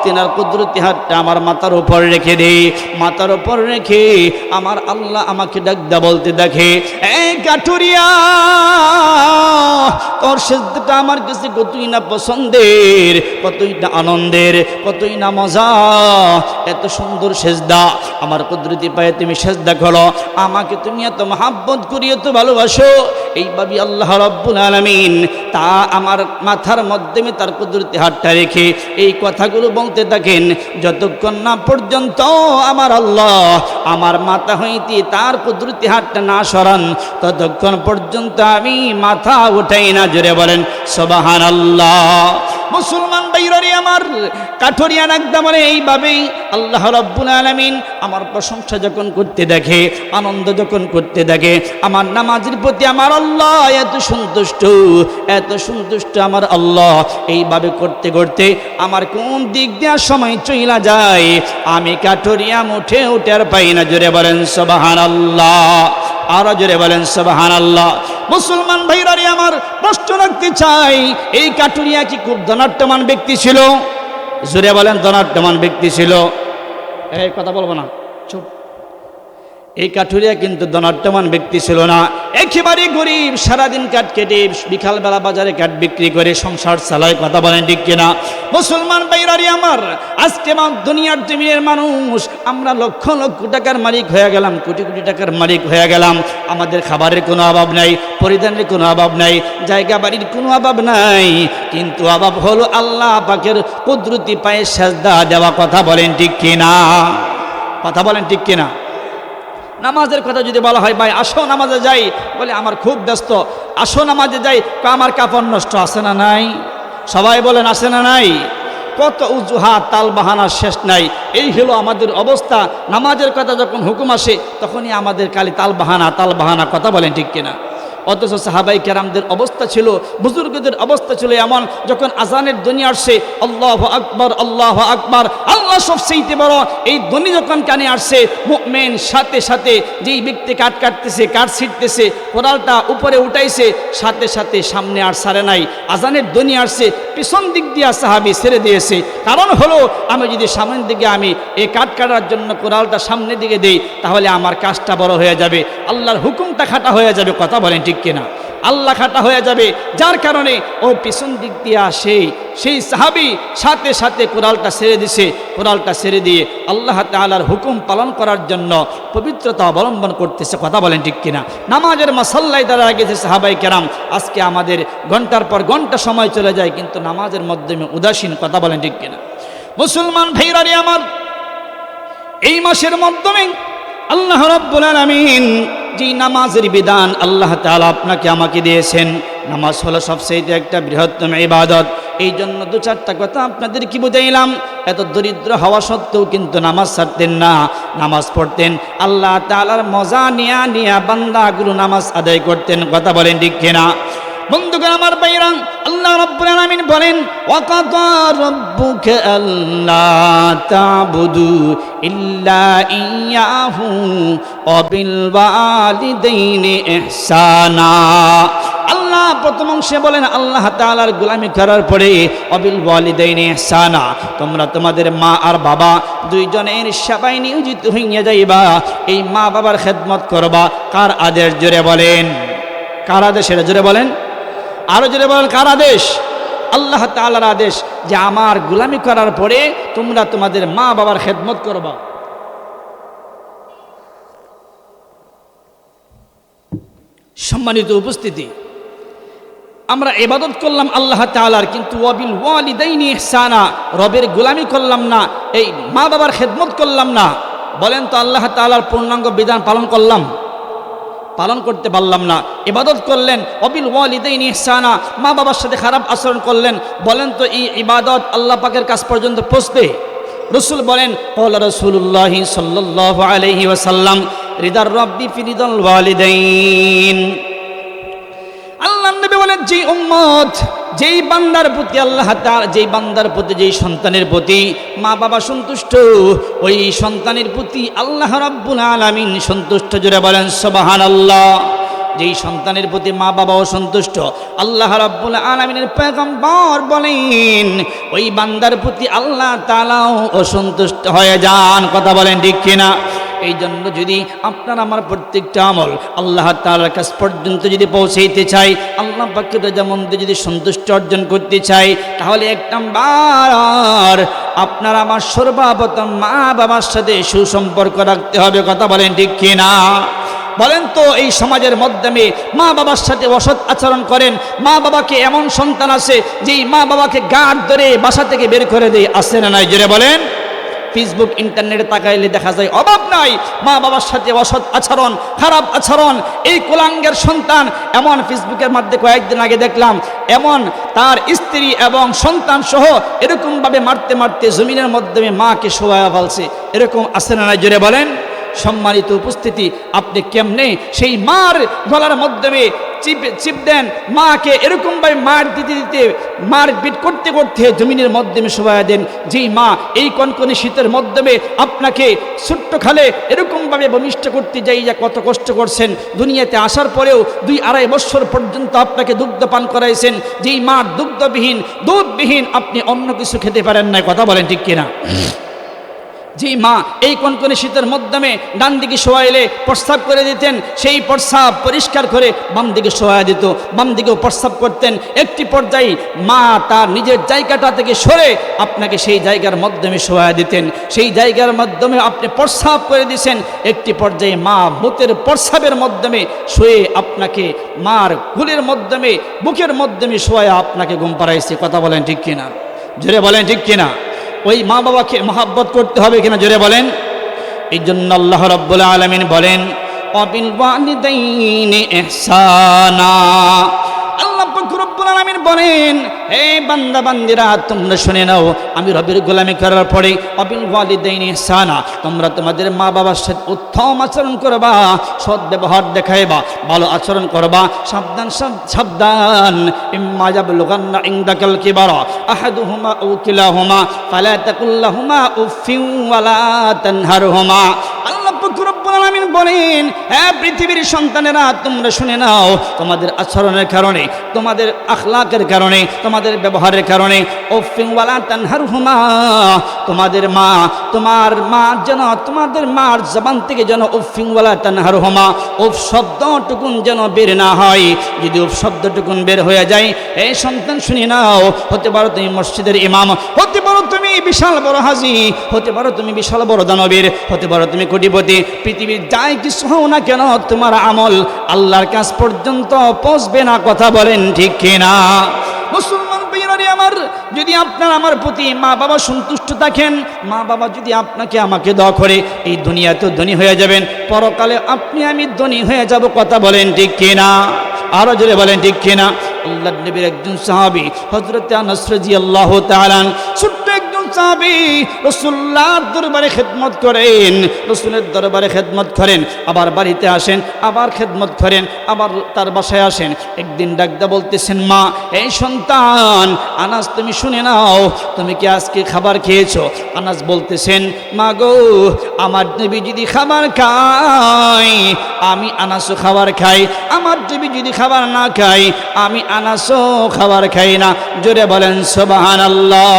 তিনার কুদরতি হাতটা আমার মাথার উপর রেখে দেই, মাথার উপর রেখে আমার আল্লাহ আমাকে ডাকদা বলতে দেখে, এই কাঠুরিয়া তোর সেজদাটা আমার কাছে কতই না পছন্দের, কতই না আনন্দের, কতই না মজা, এত সুন্দর সেজদা আমার কুদরতি পায়ে তুমি সেজদা করো, আমাকে তুমি এত মহাব্বত করি, এত ভালোবাসো। এইভাবে আল্লাহ রাব্বুল আলামিন তা আমার মাথার মাধ্যমে তার কুদরতি হাতটা রেখে এই কথাগুলো বলতে থাকেন, যতক্ষণ না পর্যন্ত আমার আল্লাহ আমার মাথা হইতে তার কুদরতি হাতটা না সরান, ততক্ষণ পর্যন্ত আমি মাথা উঠাই না। জোরে বলেন সুবহানাল্লাহ। মুসলমান ভাইরারে আমার, কাঠুরিয়া নাগদা বলে এইভাবেই আল্লাহ রাব্বুল আলামিন আমার প্রশংসা যখন করতে দেখে, আনন্দ যখন করতে দেখে, আমার নামাজের প্রতি আমার আল্লাহ এত সন্তুষ্ট আমার আল্লাহ, এইভাবে করতে করতে আমার কোন দিক দেওয়ার সময় চইলা যায় আমি কাঠুরিয়া উঠে আর পাই না। জোরে বলেন সুবহানাল্লাহ, আরো জোরে বলেন সুবহানাল্লাহ। মুসলমান ভাইরারে আমার, প্রশ্ন রাখতে চাই, এই কাঠুরিয়া কি খুব ধনাঢ্যমান ব্যক্তি ছিল? জোরে বলেন ধনাঢ্যমান ব্যক্তি ছিল? এই কথা বলবো না, চুপ। এই কাঠুরিয়া কিন্তু ধনাঢ্যমান ব্যক্তি ছিল না, একেবারে গরিব, সারাদিন কাঠ কেটে বিকালবেলা বাজারে কাঠ বিক্রি করে সংসার চালায়। কথা বলেন ঠিক কিনা? মুসলমান ভাইরারে আমার, আজকে দুনিয়ার জমিনের মানুষ আমরা লক্ষ লক্ষ টাকার মালিক হয়ে গেলাম, কোটি কোটি টাকার মালিক হয়ে গেলাম, আমাদের খাবারের কোনো অভাব নাই, পরিধানের কোনো অভাব নাই, জায়গা বাড়ির কোনো অভাব নাই, কিন্তু অভাব হলো আল্লাহ পাকের কুদরতি পায়ে সেজদা দেওয়া। কথা বলেন ঠিক কিনা? কথা বলেন ঠিক কিনা? নামাজের কথা যদি বলা হয়, ভাই আসো নামাজে যাই, বলে আমার খুব ব্যস্ত, আসো নামাজে যাই, আমার কাপড় নষ্ট আছে না নাই? সবাই বলেন আছে না নাই? কত উজুহাত, তাল বাহানা শেষ নাই। এই হলো আমাদের অবস্থা। নামাজের কথা যখন হুকুম আসে তখনই আমাদের খালি তাল বাহানা। কথা বলেন ঠিক কিনা? অথচ সাহাবাই কেরামদের অবস্থা ছিল, বুজুর্গদের অবস্থা ছিল এমন, যখন আজানের ধ্বনি আসছে আল্লাহু আকবার, আল্লাহু আকবার, আল্লাহ সবচেয়ে বড়, এই ধ্বনি যখন কানে আসছে, মুমিন সাথে সাথে যেই ব্যক্তি কাঠ কাটতেছে, কাঠ ছিটতেছে, কোরালটা উপরে উঠাইছে, সাথে সাথে সামনে আর সারে নাই। আজানের ধ্বনি আসছে, পিছন দিক দিয়ে সাহাবি ছেড়ে দিয়েছে। কারণ হলো, আমি যদি সামনের দিকে আমি এই কাঠ কাটার জন্য কোরালটা সামনের দিকে দেই, তাহলে আমার কাজটা বড় হয়ে যাবে, আল্লাহর হুকুমটা খাটা হয়ে যাবে। কথা বলেন ঠিক কিনা? আল্লাহ খাটা হয়ে যাবে, যার কারণে ও পিছন দিক দিয়ে আসে। সেই সাহাবী সাথে সাথে কোরালটা ছেড়ে দিছে, কোরালটা ছেড়ে দিয়ে আল্লাহ তাআলার হুকুম পালন করার জন্য পবিত্রতা অবলম্বন করতেছে। কথা বলেন ঠিক কিনা? নামাজের মাসাল্লায় দ্বারা গেছে সাহাবাই কেরাম। আজকে আমাদের ঘন্টার পর ঘন্টা সময় চলে যায়, কিন্তু নামাজের মাধ্যমে উদাসীন। কথা বলেন ঠিক কিনা? মুসলমান ভাইরারে আমার, এই মাসের মাধ্যমে আল্লাহ রাব্বুল আলামিন যে নামাজের বিধান আল্লাহ তাআলা আপনাকে আমাকে দিয়েছেন, নামাজ হলো সবচেয়ে একটা বৃহত্তম ইবাদত। এই জন্য দু চারটা কথা আপনাদের কি বুঝাইলাম। এত দরিদ্র হওয়া সত্ত্বেও কিন্তু নামাজ ছাড়তেন না, নামাজ পড়তেন, আল্লাহ তাআলার মজা নিয়া বান্দাগুলো নামাজ আদায় করতেন। কথা বলেন ঠিক কিনা? বন্ধুগণ আমার ভাইরা, আল্লাহ রাব্বুল আলামিন বলেন, ওয়াকাদা রাব্বুকা আল্লা তা'বুদু ইল্লা ইয়াহু ওয়া বিল ওয়ালিদাইনি ইহসানা। আল্লাহ প্রথম অংশে বলেন আল্লাহ তাআলার গোলামি করার পরে ওয়াবিল ওয়ালিদাইনি ইহসানা, তোমরা তোমাদের মা আর বাবা দুইজনের সেবায় নিয়োজিত হইয়া যাইবা, এই মা বাবার খেদমত করবা। কার আদেশ? জোরে বলেন কার আদেশ? এটা জোরে বলেন, আরো জোরে বলেন কার আদেশ? আল্লাহ তাআলার আদেশ যে আমার গোলামি করার পরে তোমরা তোমাদের মা বাবার খেদমত করবা। সম্মানিত উপস্থিতি, আমরা ইবাদত করলাম আল্লাহ তাআলার, কিন্তু ওয়াবিল ওয়ালিদাইনি ইহসানা, রবের গোলামি করলাম না, এই মা বাবার খেদমত করলাম না। বলেন তো আল্লাহ তাআলার পূর্ণাঙ্গ বিধান পালন করতে পারলাম না। ইবাদত করলেন ওয়াবিল ওয়ালিদাইনি ইহসানা, মা বাবার সাথে খারাপ আচরণ করলেন। বলেন তো এই ইবাদত আল্লাহ পাকের কাছ পর্যন্ত পৌঁছবে? রাসূল বলেন, ক্বালা রাসূলুল্লাহি সাল্লাল্লাহু আলাইহি ওয়াসাল্লাম, রিদার রাব্বি ফি রিদাল ওয়ালিদাইন। আল্লাহর নবী বলেন, যে উম্মত, যেই বান্দার প্রতি আল্লাহ তাআলা, যেই বান্দার প্রতি, যেই সন্তানের প্রতি মা বাবা সন্তুষ্ট, ওই সন্তানের প্রতি আল্লাহ রাব্বুল আলামিন সন্তুষ্ট। জোরে বলেন সুবহানাল্লাহ। যেই সন্তানের প্রতি মা বাবাও সন্তুষ্ট, আল্লাহ রাব্বুল আলামিনের পয়গম্বর বলেন ওই বান্দার প্রতি আল্লাহ তাআলাও অসন্তুষ্ট হয়ে যান। কথা বলেন ঠিক কিনা? এই জন্য যদি আপনার আমার প্রত্যেকটা আমল আল্লাহ তাআলার কাছ পর্যন্ত যদি পৌঁছাইতে চাই, আল্লাহ পাকের রাজামন্দিরে যদি সন্তুষ্ট অর্জন করতে চাই, তাহলে এক নাম্বার আপনার আমার সর্বপ্রথম মা বাবার সাথে সুসম্পর্ক রাখতে হবে। কথা বলেন ঠিক কিনা? বলেন তো এই সমাজের মাধ্যমে মা বাবার সাথে অসৎ আচরণ করেন, মা বাবাকে এমন সন্তান আছে যেই মা বাবাকে গাঁট ধরে বাসা থেকে বের করে দেয়, আছে না নাই? জোরে বলেন। ফেসবুক ইন্টারনেটে তাকাইলে দেখা যায় অভাব নাই মা বাবার সাথে অসৎ আচরণ, খারাপ আচরণ। এই কুলাঙ্গের সন্তান এমন, ফেসবুকের মধ্যে কয়েকদিন আগে দেখলাম, এমন তার স্ত্রী এবং সন্তান সহ এরকমভাবে মারতে মারতে জমিনের মাধ্যমে মাকে শোয়া ফেলছে। এরকম আছে না নাই জোরে বলেন? সম্মানিত উপস্থিতি, আপনি কেমনে সেই মার গলার মাধ্যমে চিপ দেন মাকে, এরকমভাবে মার দিতে দিতে মারপিট করতে করতে জমিনের মাধ্যমে শোয়া দেন। যেই মা এই কনকনে শীতের মাধ্যমে আপনাকে ছোট্ট খালে এরকমভাবে ভূমিষ্ঠ করতে যাইয়া কত কষ্ট করছেন, দুনিয়াতে আসার পরেও 2-2.5 বছর পর্যন্ত আপনাকে দুগ্ধ পান করাইছেন। যেই মার দুগ্ধবিহীন, দুধবিহীন আপনি অন্য কিছু খেতে পারেন না, কথা বলেন ঠিক কিনা? যেই মা এই কনকনে শীতের মাধ্যমে ডান দিকে শোয়াইলে প্রস্রাব করে দিতেন, সেই প্রস্রাব পরিষ্কার করে বাম দিকে শোয়া দিত, বাম দিকেও প্রস্রাব করতেন। একটি পর্যায়ে মা তার নিজের জায়গাটা থেকে সরে আপনাকে সেই জায়গার মাধ্যমে শোয়া দিতেন, সেই জায়গার মাধ্যমে আপনি প্রস্রাব করে দিয়েছেন। একটি পর্যায়ে মা মুতের প্রস্রাবের মাধ্যমে শুয়ে আপনাকে মার কুলের মাধ্যমে বুকের মাধ্যমে শোয়া আপনাকে ঘুম পাড়াইছে, কথা বলেন ঠিক কিনা? জোরে বলেন ঠিক কিনা? ওই মা বাবাকে মহব্বত করতে হবে কিনা জোরে বলেন? এই জন্য আল্লাহ রাব্বুল আলামিন বলেন ওয়াবিল ওয়ালিদাইনি ইহসানা। আল্লাহ পাক রব্বুল আলামিন বলেন, হে বান্দা বান্দিরা তোমরা শুনে নাও, আমি রবের গোলামি করার পরে ওয়াবিল ওয়ালিদাইনি ইহসানা, তোমরা তোমাদের মা বাবার সাথে উত্তম আচরণ করবা, সৎ ব্যবহার দেখাইবা, ভালো আচরণ করবা। সাবধান সাবধান, ইম্মা ইয়াবলুগান্না ইনদাকাল কিবারা আহাদুহুমা আও কিলাহুমা ফালা তাকুল লাহুমা উফফিন ওয়ালা তানহারহুমা। আল্লাহ পাক রব্বুল আলামিন বলেন, হে পৃথিবীর সন্তানেরা তোমরা শুনে নাও, তোমাদের আচরণের কারণে, তোমাদের আখলাকের কারণে, তোমাদের ব্যবহারের কারণে উফফিন ওয়ালা তানহারহুমা, তোমাদের মা, তোমার মা যেন, তোমাদের মার জবান থেকে যেন উফফিন ওয়ালা তানহারহুমা, উফ শব্দটুকুন যেন বের না হয়। যদি উফ শব্দটুকুন বের হয়ে যায়, এই সন্তান শুনে নাও, হতে পারো তুমি মসজিদের ইমাম, হতে পারো তুমি বিশাল বড় হাজী, হতে পারো তুমি বিশাল বড় দানবীর, হতে পারো তুমি কোটিপতি, পৃথিবীর যাই কিছু হও না কেন তোমার আমল আল্লাহর কাছ পর্যন্ত পৌঁছবে না, কথা বলেন ঠিক কিনা? মুসলমান ভাইরা আমার, যদি আপনার আমার প্রতি মা বাবা সন্তুষ্ট থাকেন, মা বাবা যদি আপনাকে আমাকে দোয়া করে, এই দুনিয়াতেও ধনী হয়ে যাবেন, পরকালে আপনি আমি ধনী হয়ে যাব, কথা বলেন ঠিক কিনা? আরো জোরে বলেন ঠিক কিনা? আল্লাহর নবীর একজন সাহাবী হযরত আনাস রাদিয়াল্লাহু তাআলা, ছোট্ট একজন সাহাবী, রাসূলুল্লাহর দরবারে খেদমত করেন, রাসূলের দরবারে খেদমত করেন, আবার বাড়িতে আসেন, আবার খেদমত করেন, আবার তার বাসায় আসেন। একদিন ডাকদা বলতেছেন, মা, এই সন্তান আনাস তুমি শুনে নাও, তুমি কি আজকে খাবার খেয়েছো? আনাস বলতেছেন, মা গো, আমার নবী যদি খাবার খায় আমি আনাসও খাবার খাই, আমার নবী যদি খাবার না খাই আমি আনাসও খাবার খাই না। জোরে বলেন সুবহানাল্লাহ।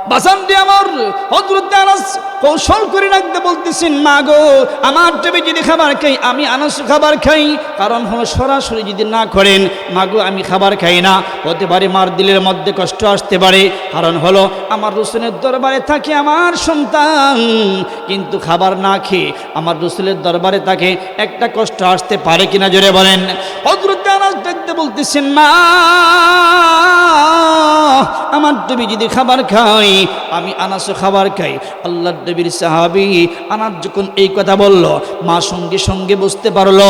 বাসান্তি আমার হযরত আনাস কৌশল করে রাখতে বলতেছেন, মা গো, আমার নবী যদি খাবার খাই আমি আনাস খাবার খাই। কারণ হলো সরাসরি যদি না করেন, মা গো আমি খাবার খাই না, হতে পারে মার দিলের মধ্যে কষ্ট আসতে পারে। কারণ হলো আমার রাসূলের দরবারে থাকে আমার সন্তান, কিন্তু খাবার না খেয়ে আমার রাসূলের দরবারে থাকে, একটা কষ্ট আসতে পারে কিনা জোরে বলেন? হযরত আনাস দেখতে বলতেছেন, মা, আমার নবী যদি খাবার খাই আমি আনাসও খাবার খাই। আল্লাহর নবীর সাহাবী আনাস যখন এই কথা বলল, মা সঙ্গে সঙ্গে বুঝতে পারলো।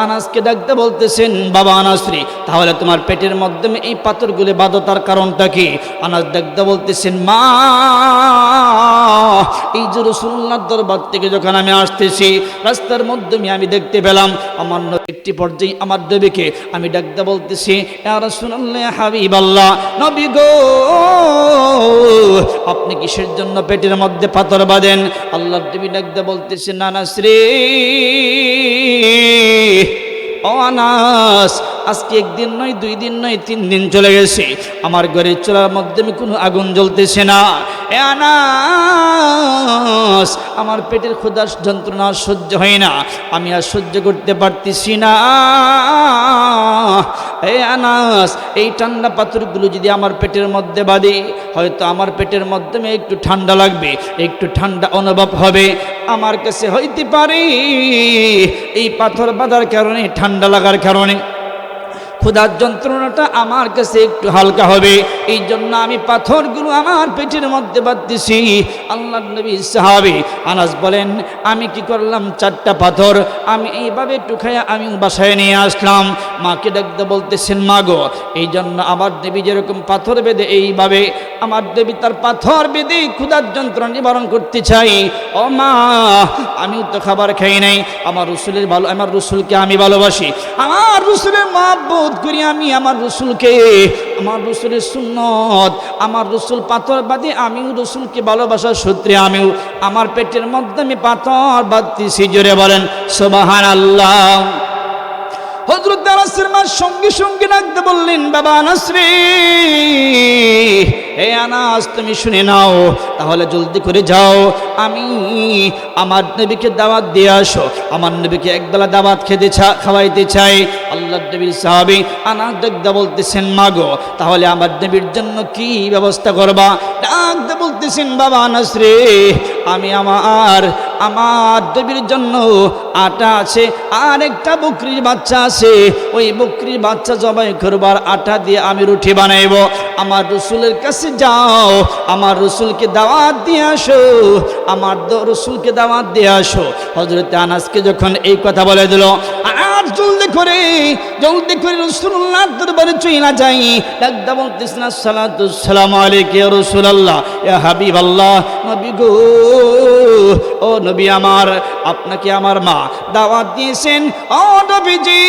আনাসকে ডাকতে বলতেছেন, বাবা আনাস রে, তাহলে তোমার পেটের মাধ্যমে এই পাথরগুলো বাঁধো, তার কারণটা কি? আনাস ডাকতে বলতেছেন, মা, এই যে রাসূলুল্লাহর দরবার থেকে যখন আমি আসতেছি, রাস্তার মাধ্যমে আমি দেখতে পেলাম আমার একটি পর্যায়ে আমার নবীকে আমি ডাকতে বলতেছি, ইয়া রাসূলুল্লাহ, ইয়া হাবিবাল্লাহ, নবী গো, আপনি কিসের জন্য পেটের মধ্যে পাথর বাঁধেন? আল্লাহর নবী ডাকতে বলতেছেন, আনাস রে, ও আনাস, আজকে একদিন নয়, 2 দিন নয়, 3 দিন চলে গেছে, আমার ঘরের চুলার মাধ্যমে কোনো আগুন জ্বলতেছে না। এ আনাস, আমার পেটের ক্ষুধার যন্ত্রণা সহ্য হয় না, আমি আর সহ্য করতে পারতেছি না। এ আনাস, এই ঠান্ডা পাথরগুলো যদি আমার পেটের মধ্যে বাঁধে, হয়তো আমার পেটের মাধ্যমে একটু ঠান্ডা লাগবে, একটু ঠান্ডা অনুভব হবে। আমার কাছে হইতে পারে এই পাথর বাঁধার কারণে, ঠান্ডা লাগার কারণে ক্ষুধার যন্ত্রণাটা আমার কাছে একটু হালকা হবে, এই জন্য আমি পাথরগুলো আমার পেটের মধ্যে বাঁধতেছি। আল্লাহর নবী সাহাবী আনাস বলেন, আমি কি করলাম, 4টা পাথর আমি এইভাবে টুকাইয়া আমি বাসায় নিয়ে আসলাম। মাকে ডাকতে বলতেছেন, মা গো, এই জন্য আমার দেবী যেরকম পাথর বেঁধে এইভাবে আমার দেবী তার পাথর বেঁধে ক্ষুধার যন্ত্রণা নিবারণ করতে চাই। ও মা, আমিও তো খাবার খাই নাই, আমার রসুলকে আমি ভালোবাসি, আমার রসুলের মহব্বত করি আমি, আমার রসুলকে, আমার রসুলের সুন্নত, আমার রসুল পাথর বাঁধে, আমিও রসুলকে ভালোবাসার সূত্রে আমিও আমার পেটের মধ্যে আমি পাথর বাঁধতেছি। জোরে বলেন সুবহানাল্লাহ। হযরত আনাসের মা সঙ্গে সঙ্গে ডাকতে বললেন, বাবা আনাস রে, হে আনাস, তুমি শুনে নাও, তাহলে জলদি করে যাও, আমি আমার নবীকে দাওয়াত দিয়ে আসো, আমার নবীকে একবেলা দাওয়াত খাওয়াইতে চাই। আল্লাহর নবীর সাহাবী আনাস ডাকতে বলতেছেন, মা গো, তাহলে আমার নবীর জন্য কি ব্যবস্থা করবা? ডাকতে বলতেছেন, বাবা আনাস রে, আমি আমার নবীর জন্য আটা আছে, আর একটা বকরির বাচ্চা আছে, ওই বকরির বাচ্চা জবাই করবার আটা দিয়ে আমি রুটি বানাইব। আমার রসুলের কাছে যাও, আমার রসুলকে দাওয়াত দিয়ে আসো, আমার রসুলকে দাওয়াত দিয়ে আসো। হযরত আনাসকে যখন এই কথা বলে দিল, আর জলদি করে রাসূলুল্লাহর দরবারে চলে যাই। ডাকদা বলতেছেন, আসসালাতু আসসালামু আলাইকা ইয়া রাসূলুল্লাহ, ইয়া হাবিবাল্লাহ, নবী গো, ও নবী আমার, আপনাকে আমার মা দাওয়াত দিয়েছেন, ও নবীজি,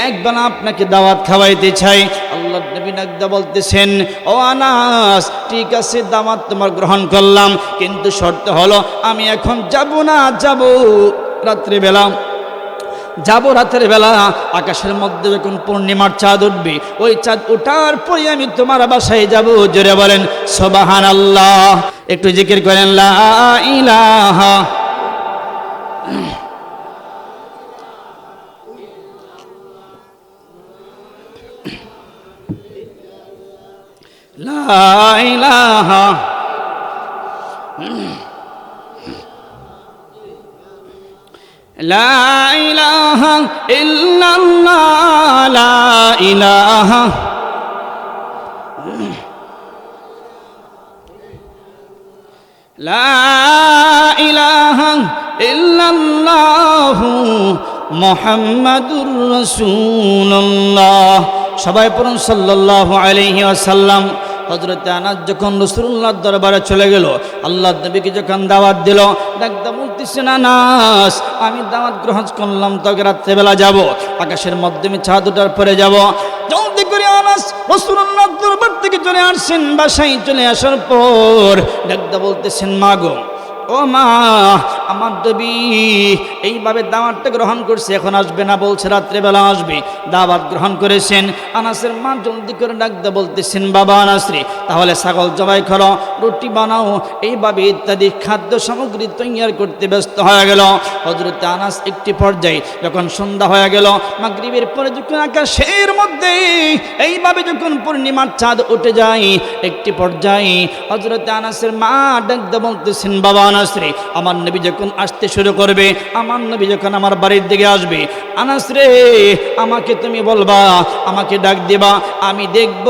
একবার আপনাকে দাওয়াত খাওয়াইতে চাই। আল্লাহর নবী ডাকদা বলতেছেন, ও আনাস, ঠিক আছে, দাওয়াত তোমার গ্রহণ করলাম, কিন্তু শর্ত হলো আমি এখন যাব না, যাব রাত্রিবেলা, রাতের বেলা আকাশের মধ্যে যখন পূর্ণিমার চাঁদ উঠবে, ওই চাঁদ ওঠার পরে আমি তোমার বাসায় যাব। জোরে বলেন সুবহানাল্লাহ। একটু জিকির করেন, লা ইলাহা, লা ইলাহা, লা ইলাহা ইল্লাল্লাহ, লা ইলাহা, লা ইলাহা ইল্লাল্লাহু মুহাম্মাদুর রাসূলুল্লাহ। সবাই পড়ুন সাল্লাল্লাহু আলাইহি ওয়াসাল্লাম। হযরত আনাস যখন রাসূলুল্লাহর দরবারে চলে গেল, আল্লাহর নবীকে যখন দাওয়াত দিল, ডাকদা বলতেছেন, আনাস, আমি দাওয়াত গ্রহণ করলাম, তোকে রাত্রেবেলা যাব, আকাশের মাধ্যমে চাঁদ ওঠার পরে যাব। জলদি করে আনাস রাসূলুল্লাহর দরবার থেকে চলে আসছেন। বাসায় চলে আসার পর ডাকদা বলতেছেন, মা গো, ও মা, আমার নবী এইভাবে দাওয়াতটা গ্রহণ করছে, এখন আসবে না, বলছে রাত্রেবেলা আসবে, দাওয়াত গ্রহণ করেছেন। আনাসের মা জলদি করে ডাকতে বলতেছেন, বাবা আনাস রে, তাহলে ছাগল জবাই করো, রুটি বানাও, এইভাবে ইত্যাদি খাদ্য সামগ্রী তৈরি করতে ব্যস্ত হয়ে গেল। হযরত আনাস একটি পর্যায়ে যখন সন্ধ্যা হয়ে গেল, মাগরিবের পরে যখন আকাশের মধ্যে এইভাবে যখন পূর্ণিমার চাঁদ উঠে যায়, একটি পর্যায়ে হযরত আনাসের মা ডাকতে বলতেছেন, বাবা আনাস রে, আমার নবী যখন আসতে শুরু করবে, আমার নবী যখন আমার বাড়ির দিকে আসবে, আনাস রে, আমাকে তুমি বলবা, আমাকে ডাক দিবা, আমি দেখব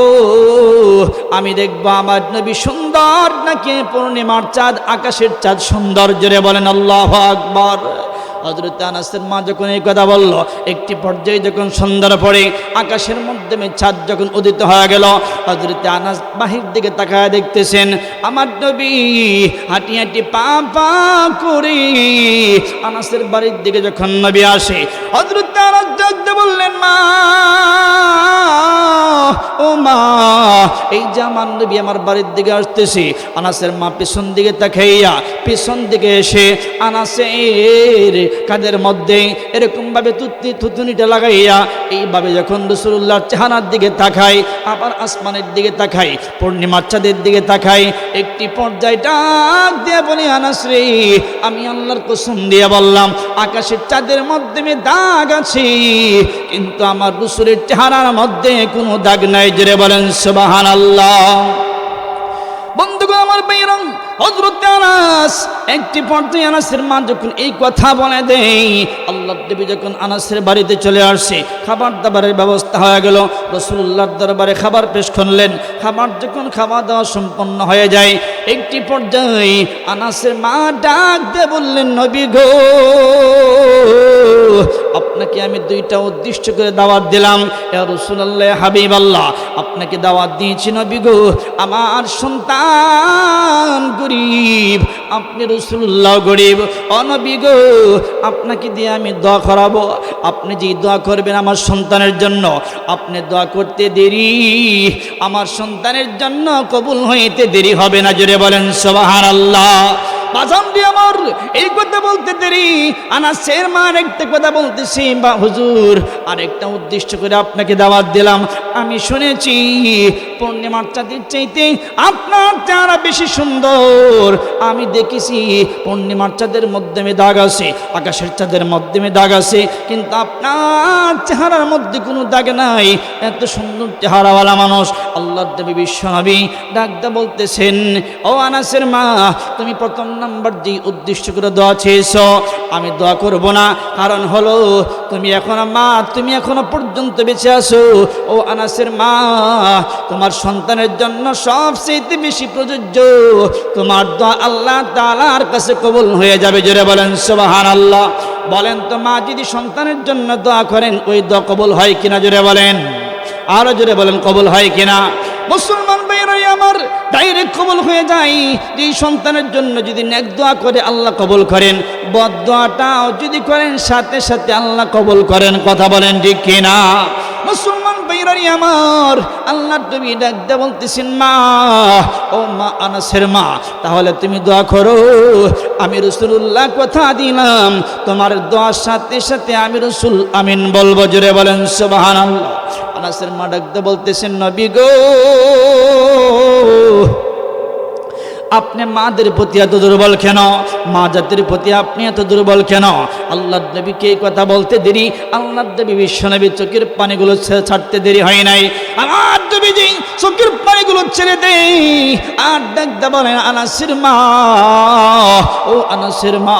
আমার নবী সুন্দর নাকি পূর্ণিমার চাঁদ, আকাশের চাঁদ সুন্দর। জোরে বলেন আল্লাহু আকবার। হযরত আনাসের মা যখন এই কথা বলল, একটি পর্যায়ে যখন সন্ধ্যার পরে আকাশের মাধ্যমে চাঁদ যখন উদিত হয়ে গেল, হযরত আনাস বাহির দিকে তাকায় দেখতেছেন, আমার নবী হাঁটি হাঁটি পা পা করে আনাসের বাড়ির দিকে যখন নবী আসে, হযরত আনাস ডাকতে বললেন, মা, ও মা, এই যে আমার নবী আমার বাড়ির দিকে আসতেছে। আনাসের মা পিছন দিকে তাকাইয়া পিছন দিকে এসে আনাসের কাদের মধ্যে এরকম ভাবে থুতুনিটা লাগাইয়া এইভাবে যখন রাসূলুল্লাহর চেহারার দিকে তাকায়, আবার আসমানের দিকে তাকায়, পূর্ণিমার চাঁদের দিকে তাকায়, একটি পর্যায়ে ডাক দিয়ে বলি, আনাস রে, আমি আল্লাহর কসম দিয়ে বললাম, আকাশের চাঁদের মাধ্যমে দাগ আছে, কিন্তু আমার রাসূলের চেহারার মধ্যে কোনো দাগ নাই। জোরে বলেন সুবহানাল্লাহ। বন্ধুগণ আমার, আমার ভাইরা, হযরত আনাস একটি পর্যায়ে আনাসের মা যখন এই কথা বলে দেয়, আল্লাহর নবী যখন আনাসের বাড়িতে চলে আসে, খাবার দাবারের ব্যবস্থা হয়ে গেল, রাসূলুল্লাহর দরবারে খাবার পেশ করলেন। খাবার যখন খাওয়া দাওয়া সম্পন্ন হয়ে যায়, একটি পর্যায়ে আনাসের মা ডাক দিয়ে বললেন, নবী গো, আপনাকে আমি দুইটা উদ্দেশ্য করে দাওয়াত দিলাম। ইয়া রাসূলুল্লাহ, হাবিবাল্লাহ, আপনাকে দাওয়াত দিয়েছি নবী গো, আমার সন্তান গরিব, আপনি রাসূলুল্লাহ গরিব। ও নবী গো, আপনাকে দিয়ে আমি দোয়া করাবো। আপনি যে দোয়া করবেন আমার সন্তানের জন্য, আপনি দোয়া করতে দেরি, আমার সন্তানের জন্য কবুল হইতে দেরি হবে না। জোরে বলেন সুবহানাল্লাহ। বাজান দিয়ে আমার এই কথা বলতে দেরি, আনাসের মা একটা কথা বলতেছি, বা হুজুর আরেকটা উদ্দেশ্য করে আপনাকে দাওয়াত দিলাম। আমি শুনেছি পূর্ণিমার চাঁদের চাইতে আপনার চেহারা বেশি সুন্দর। আমি দেখেছি পূর্ণিমার চাঁদের মাধ্যমে দাগ আছে, আকাশের চাঁদের মাধ্যমে দাগ আছে, কিন্তু আপনার চেহারার মধ্যে কোনো দাগ নাই। এত সুন্দর চেহারাওয়ালা মানুষ। আল্লাহর নবী বিশ্বনবী ডাকদা বলতেছেন, ও আনাসের মা, তুমি প্রথম নাম্বার যে উদ্দেশ্য করে দোয়া চেয়েছো, আমি দোয়া করব না। কারণ হলো তুমি এখনো মা, তুমি এখনো পর্যন্ত বেঁচে আছো। ও আনাসের মা, তোমার সন্তানের জন্য সবচেয়ে বেশি প্রযোজ্য, তোমার দোয়া আল্লাহ তাআলার কাছে কবুল হয়ে যাবে। জোরে বলেন সুবহানাল্লাহ। বলেন তো, মা যদি সন্তানের জন্য দোয়া করেন, ওই দোয়া কবুল হয় কিনা? জোরে বলেন, আরো জোরে বলেন, কবুল হয় কিনা? মুসলমান ভাইরাই আমার, ডাইরেক্ট কবুল হয়ে যায়। যে সন্তানের জন্য যদি নেক দোয়া করে আল্লাহ কবুল করেন, বদ দোয়াটাও যদি করেন সাথে সাথে আল্লাহ কবুল করেন। কথা বলেন ঠিক কিনা? মুসলমান ভাইরাই আমার, আল্লাহর নবী ডাকতে বলতেছেন, মা, ও মা আনাসের মা, তাহলে তুমি দোয়া করো। আমি রাসূলুল্লাহ কথা দিলাম, তোমার দোয়ার সাথে সাথে আমি রাসূল আমিন বলবো। জোরে বলেন সুবহানাল্লাহ। আনাসের মা ডাকতে বলতেছেন, নবী গো, আপনি মাদের প্রতি এত দুর্বল কেন? মা জাতির প্রতি আপনি এত দুর্বল কেন? আল্লাহর নবীকে এই কথা বলতে দেরি, আল্লাহর নবী বিশ্বনবী চোখের পানিগুলো ছাড়তে দেরি হয় নাই। আমার নবী যে চোখের পানিগুলো ছেড়ে দেই, আর ডাকতে বলেন, আনাসের মা, ও আনাসের মা,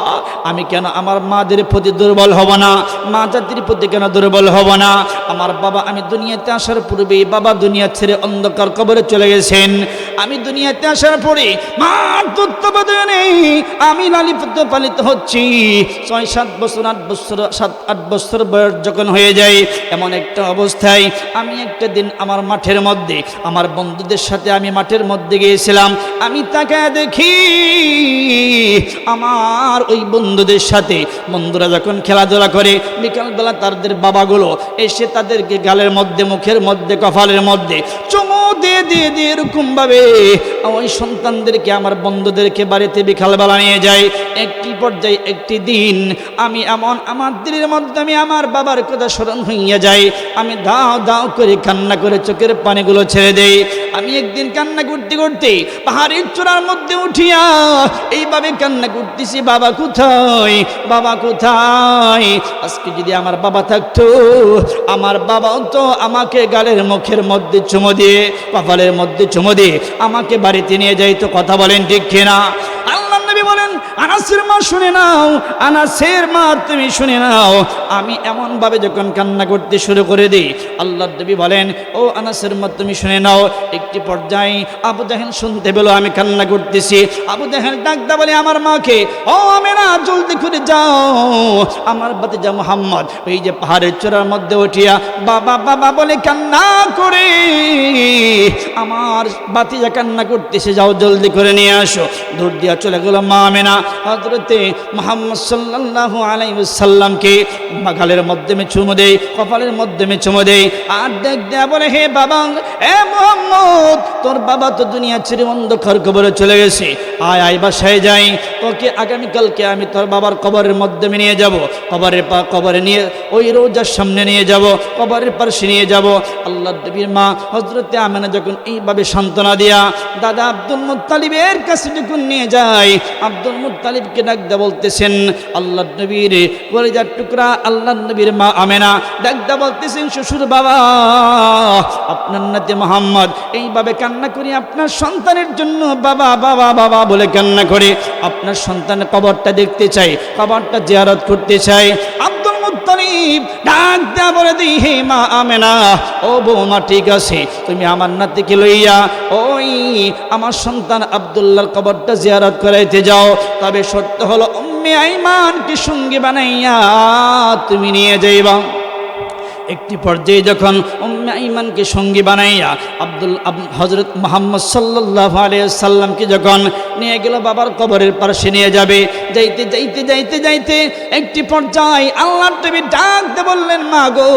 আমি কেন আমার মাদের প্রতি দুর্বল হব না? মা জাতির প্রতি কেন দুর্বল হব না? আমার বাবা, আমি দুনিয়াতে আসার পূর্বেই বাবা দুনিয়া ছেড়ে অন্ধকার কবরে চলে গেছেন। আমি দুনিয়াতে আসার পরে মার তত্ত্বাবধানে আমি লালিত পালিত হচ্ছি। 6-7 বছর 8 বছর 7-8 বছর বয়স যখন হয়ে যায়, এমন একটা অবস্থায় আমি একটা দিন আমার মাঠের মধ্যে আমার বন্ধুদের সাথে আমি মাঠের মধ্যে গিয়েছিলাম। আমি তাকায় দেখি আমার ওই বন্ধুদের সাথে, বন্ধুরা যখন খেলাধুলা করে, বিকালবেলা তাদের বাবাগুলো এসে তাদেরকে গালের মধ্যে, মুখের মধ্যে, কপালের মধ্যে চুমু দিয়ে দিয়ে দিয়ে এরকম ভাবে ওই সন্তানদেরকে, আমার বন্ধুদেরকে বাড়িতে বিকালবেলা নিয়ে যায়। একটি পর্যায়ে একটি দিন আমি এমন আমার দিলের মধ্যে আমি আমার বাবার কথা স্মরণ হইয়া যাই। আমি দাও দাও করে কান্না করে চোখের পানিগুলো ছেড়ে দেই। আমি একদিন কান্না করতে করতে পাহাড়ের চূড়ার মধ্যে উঠিয়া এইভাবে কান্না করতেছি, বাবা কোথায়, বাবা কোথায়? আজকে যদি আমার বাবা থাকতো, আমার বাবাও তো আমাকে গালের মুখের মধ্যে চুমো দিয়ে, কপালের মধ্যে চুমো দিয়ে আমাকে বাড়িতে নিয়ে যাইতো। কথা বলেন ঠিক কিনা? আল্লাহর নবী বলেন, আনাসের মা শুনে নাও, আনাসের মা তুমি শুনে নাও। আমি এমন ভাবে যখন কান্না করতে শুরু করে দিই, আল্লাহর নবী বলেন, ও আনাসের মা তুমি শুনে নাও। একটি পর্যায়ে আবু জাহেল শুনতে পেল আমি কান্না করতেছি। আবু জাহেল ডাকদা বলে আমার মাকে, ও আমেনা, জলদি করে যাও, আমার ভাতিজা মুহাম্মদ ওই যে পাহাড়ের চূড়ার মধ্যে উঠিয়া বাবা বাবা বলে কান্না করে, আমার ভাতিজা কান্না করতেছে, যাও জলদি করে নিয়ে আসো। দূর দিয়া চলে গেল মা আমেনা হযরতে মুহাম্মদ সাল্লাল্লাহু আলাইহি ওয়াসাল্লামকে গালের মাধ্যমে চুমু দেয়, কপালের মাধ্যমে চুমু দেয়, আর ডাক দেয়া বলে, হে বাবা, এ মুহাম্মদ, তোর বাবা তো দুনিয়া ছেড়ে অন্ধকার কবরে চলে গেছে, আয় আয় বাসায় যাই, তোকে আগামীকালকে আমি তোর বাবার কবরের মাধ্যমে নিয়ে যাব, কবরে নিয়ে ওই রোজার সামনে নিয়ে যাব, কবরের পাশে নিয়ে যাব। আল্লাহর নবীর মা হযরতে আমেনা যখন এইভাবে সান্ত্বনা দিয়া দাদা আব্দুল মুত্তালিবের কাছে যখন নিয়ে যায়, আব্দুল মুত্তালিবকে ডাক দিয়ে বলতেছেন, আল্লাহর নবীর কলিজার টুকরা আল্লাহর নবীর মা আমেনা ডাক দিয়ে বলতেছেন, শ্বশুর বাবা, আপনার নাতি মুহাম্মদ এইভাবে কান্না করি আপনার সন্তানের জন্য, বাবা বাবা বাবা বলে কান্না করে আপনার সন্তানের কবরটা দেখতে চাই, কবরটা জিয়ারত করতে চাই। আব্দুল মুত্তালিব ডাক দেয়া বলে দিই, হে মা আমেনা, ও বৌমা, ঠিক আছে, তুমি আমার নাতিকে লইয়া ওই আমার সন্তান আব্দুল্লাহর কবরটা জিয়ারত করাইতে যাও। তবে সত্য হলো উম্মে আইমানকে সঙ্গী বানাইয়া তুমি নিয়ে যাইবা। একটি পর্যায়ে যখন উম্মে আইমানকে সঙ্গী বানাইয়া হযরত মুহাম্মদ সাল্লাল্লাহু আলাইহি সাল্লামকে যখন নিয়ে গেল বাবার কবরের পাশে নিয়ে যাবে, যাইতে যাইতে যাইতে যাইতে একটি পর্যায়ে আল্লাহর নবী ডাক দিয়ে বললেন, মা গো,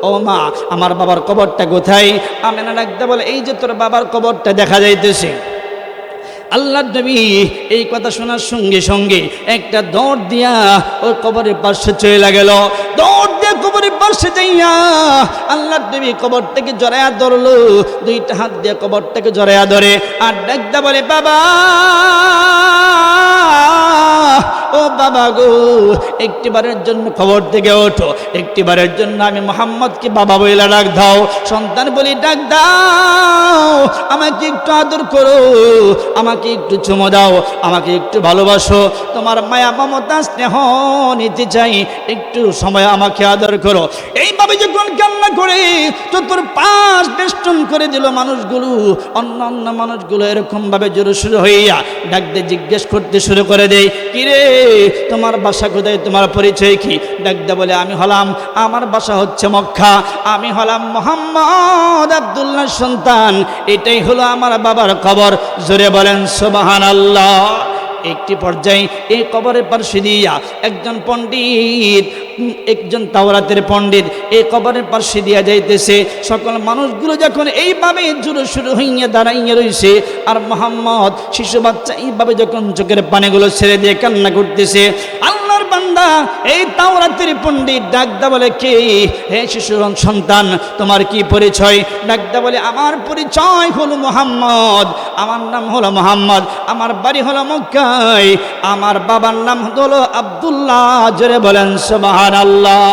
ও মা, আমার বাবার কবরটা কোথায়? আমেনা ডাক দিয়ে বলে, এই যে তোর বাবার কবরটা দেখা যাইতেছে। আল্লাহর নবী এই কথা শোনার সঙ্গে সঙ্গে একটা দৌড় দিয়া ওই কবরের পাশে চলে গেল। দৌড় দিয়ে কবরের পাশে যাইয়া আল্লাহর নবী কবরটাকে জড়ায়া ধরলো, দুইটা হাত দিয়ে কবরটাকে জড়ায়া ধরে আর ডাকদা বলে, বাবা, ও বাবা গো, একটিবারের জন্য খবর থেকে ওঠো, একটিবারের জন্য আমি মুহাম্মদকে বাবা বইলা ডাক দাও। সন্তান বলি, ডাক দাও, আমাকে একটু আদর করো, আমাকে একটু চুমো দাও, আমাকে একটু ভালোবাসো, তোমার মায়া মমতা স্নেহ নিতে চাই, একটু সময় আমাকে আদর করো। এইভাবে যখন কান্না করে চতুর্পাশ বেষ্টন করে দিল মানুষগুলো, অন্য অন্য মানুষগুলো এরকম ভাবে জোরে শুরু হইয়া ডাক দিয়ে জিজ্ঞেস করতে শুরু করে দেয়, কিরে, তোমার বাসা কোথায়, তোমার পরিচয় কি? ডাক দিয়ে বলে, আমি হলাম, আমার বাসা হচ্ছে মক্কা, আমি হলাম মুহাম্মদ আব্দুল্লাহর সন্তান, এটাই হলো আমার বাবার কবর। জোরে বলেন সুবহানাল্লাহ। একটি পর্যায়ে এই কবরের পাশে দিয়া একজন পণ্ডিত, একজন তাওরাতের পণ্ডিত এই কবরের পাশে দিয়া যাইতেছে। সকল মানুষগুলো যখন এইভাবে জুড়ে শুরু হইয়া দাঁড়াইয়া রয়েছে আর মুহাম্মদ শিশু বাচ্চা এইভাবে যখন চোখের পানিগুলো ছেড়ে দিয়ে কান্না করতেছে, আল্লাহর বান্দা এই তাওরাতের পণ্ডিত ডাকদা বলে, কে? হে শিশুর সন্তান, তোমার কি পরিচয়? ডাকদা বলে, আমার পরিচয় হলো মুহাম্মদ, আমার নাম হলো মুহাম্মদ, আমার বাড়ি হলো মক্কায়, আমার বাবার নাম হলো আব্দুল্লাহ। জোরে বলেন সুবহানাল্লাহ।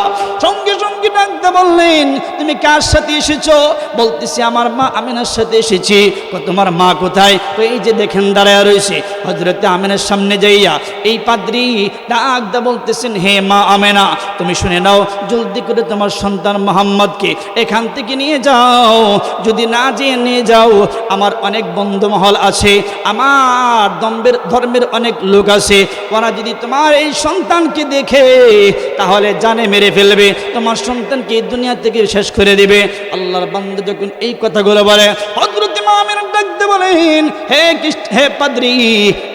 সঙ্গে সঙ্গে ডাকদা বললেন, তুমি কার সাথে এসেছো? বলতেছি, আমার মা আমিনার সাথে এসেছি। তোমার মা কোথায়? এই যে দেখেন দাঁড়ায় রয়েছে। হযরতে আমিনার সামনে যাইয়া এই পাদ্রী ডাকদা বলতেছেন, হে মা আমেনা, তুমি শুনে নাও, জলদি করে তোমার সন্তান মুহাম্মদকে এখান থেকে নিয়ে যাও। যদি না যেয়ে নিয়ে যাও, আমার অনেক বন্ধু মহল আছে, আমার ধর্মের অনেক লোক আছে, ওরা যদি তোমার এই সন্তানকে দেখে তাহলে জানে মেরে ফেলবে, তোমার সন্তানকে এই দুনিয়া থেকে শেষ করে দেবে। আল্লাহর বান্দা যখন এই কথাগুলো বলে, হযরত মা আমেনা ডাকতে বলেন, হে পাদ্রী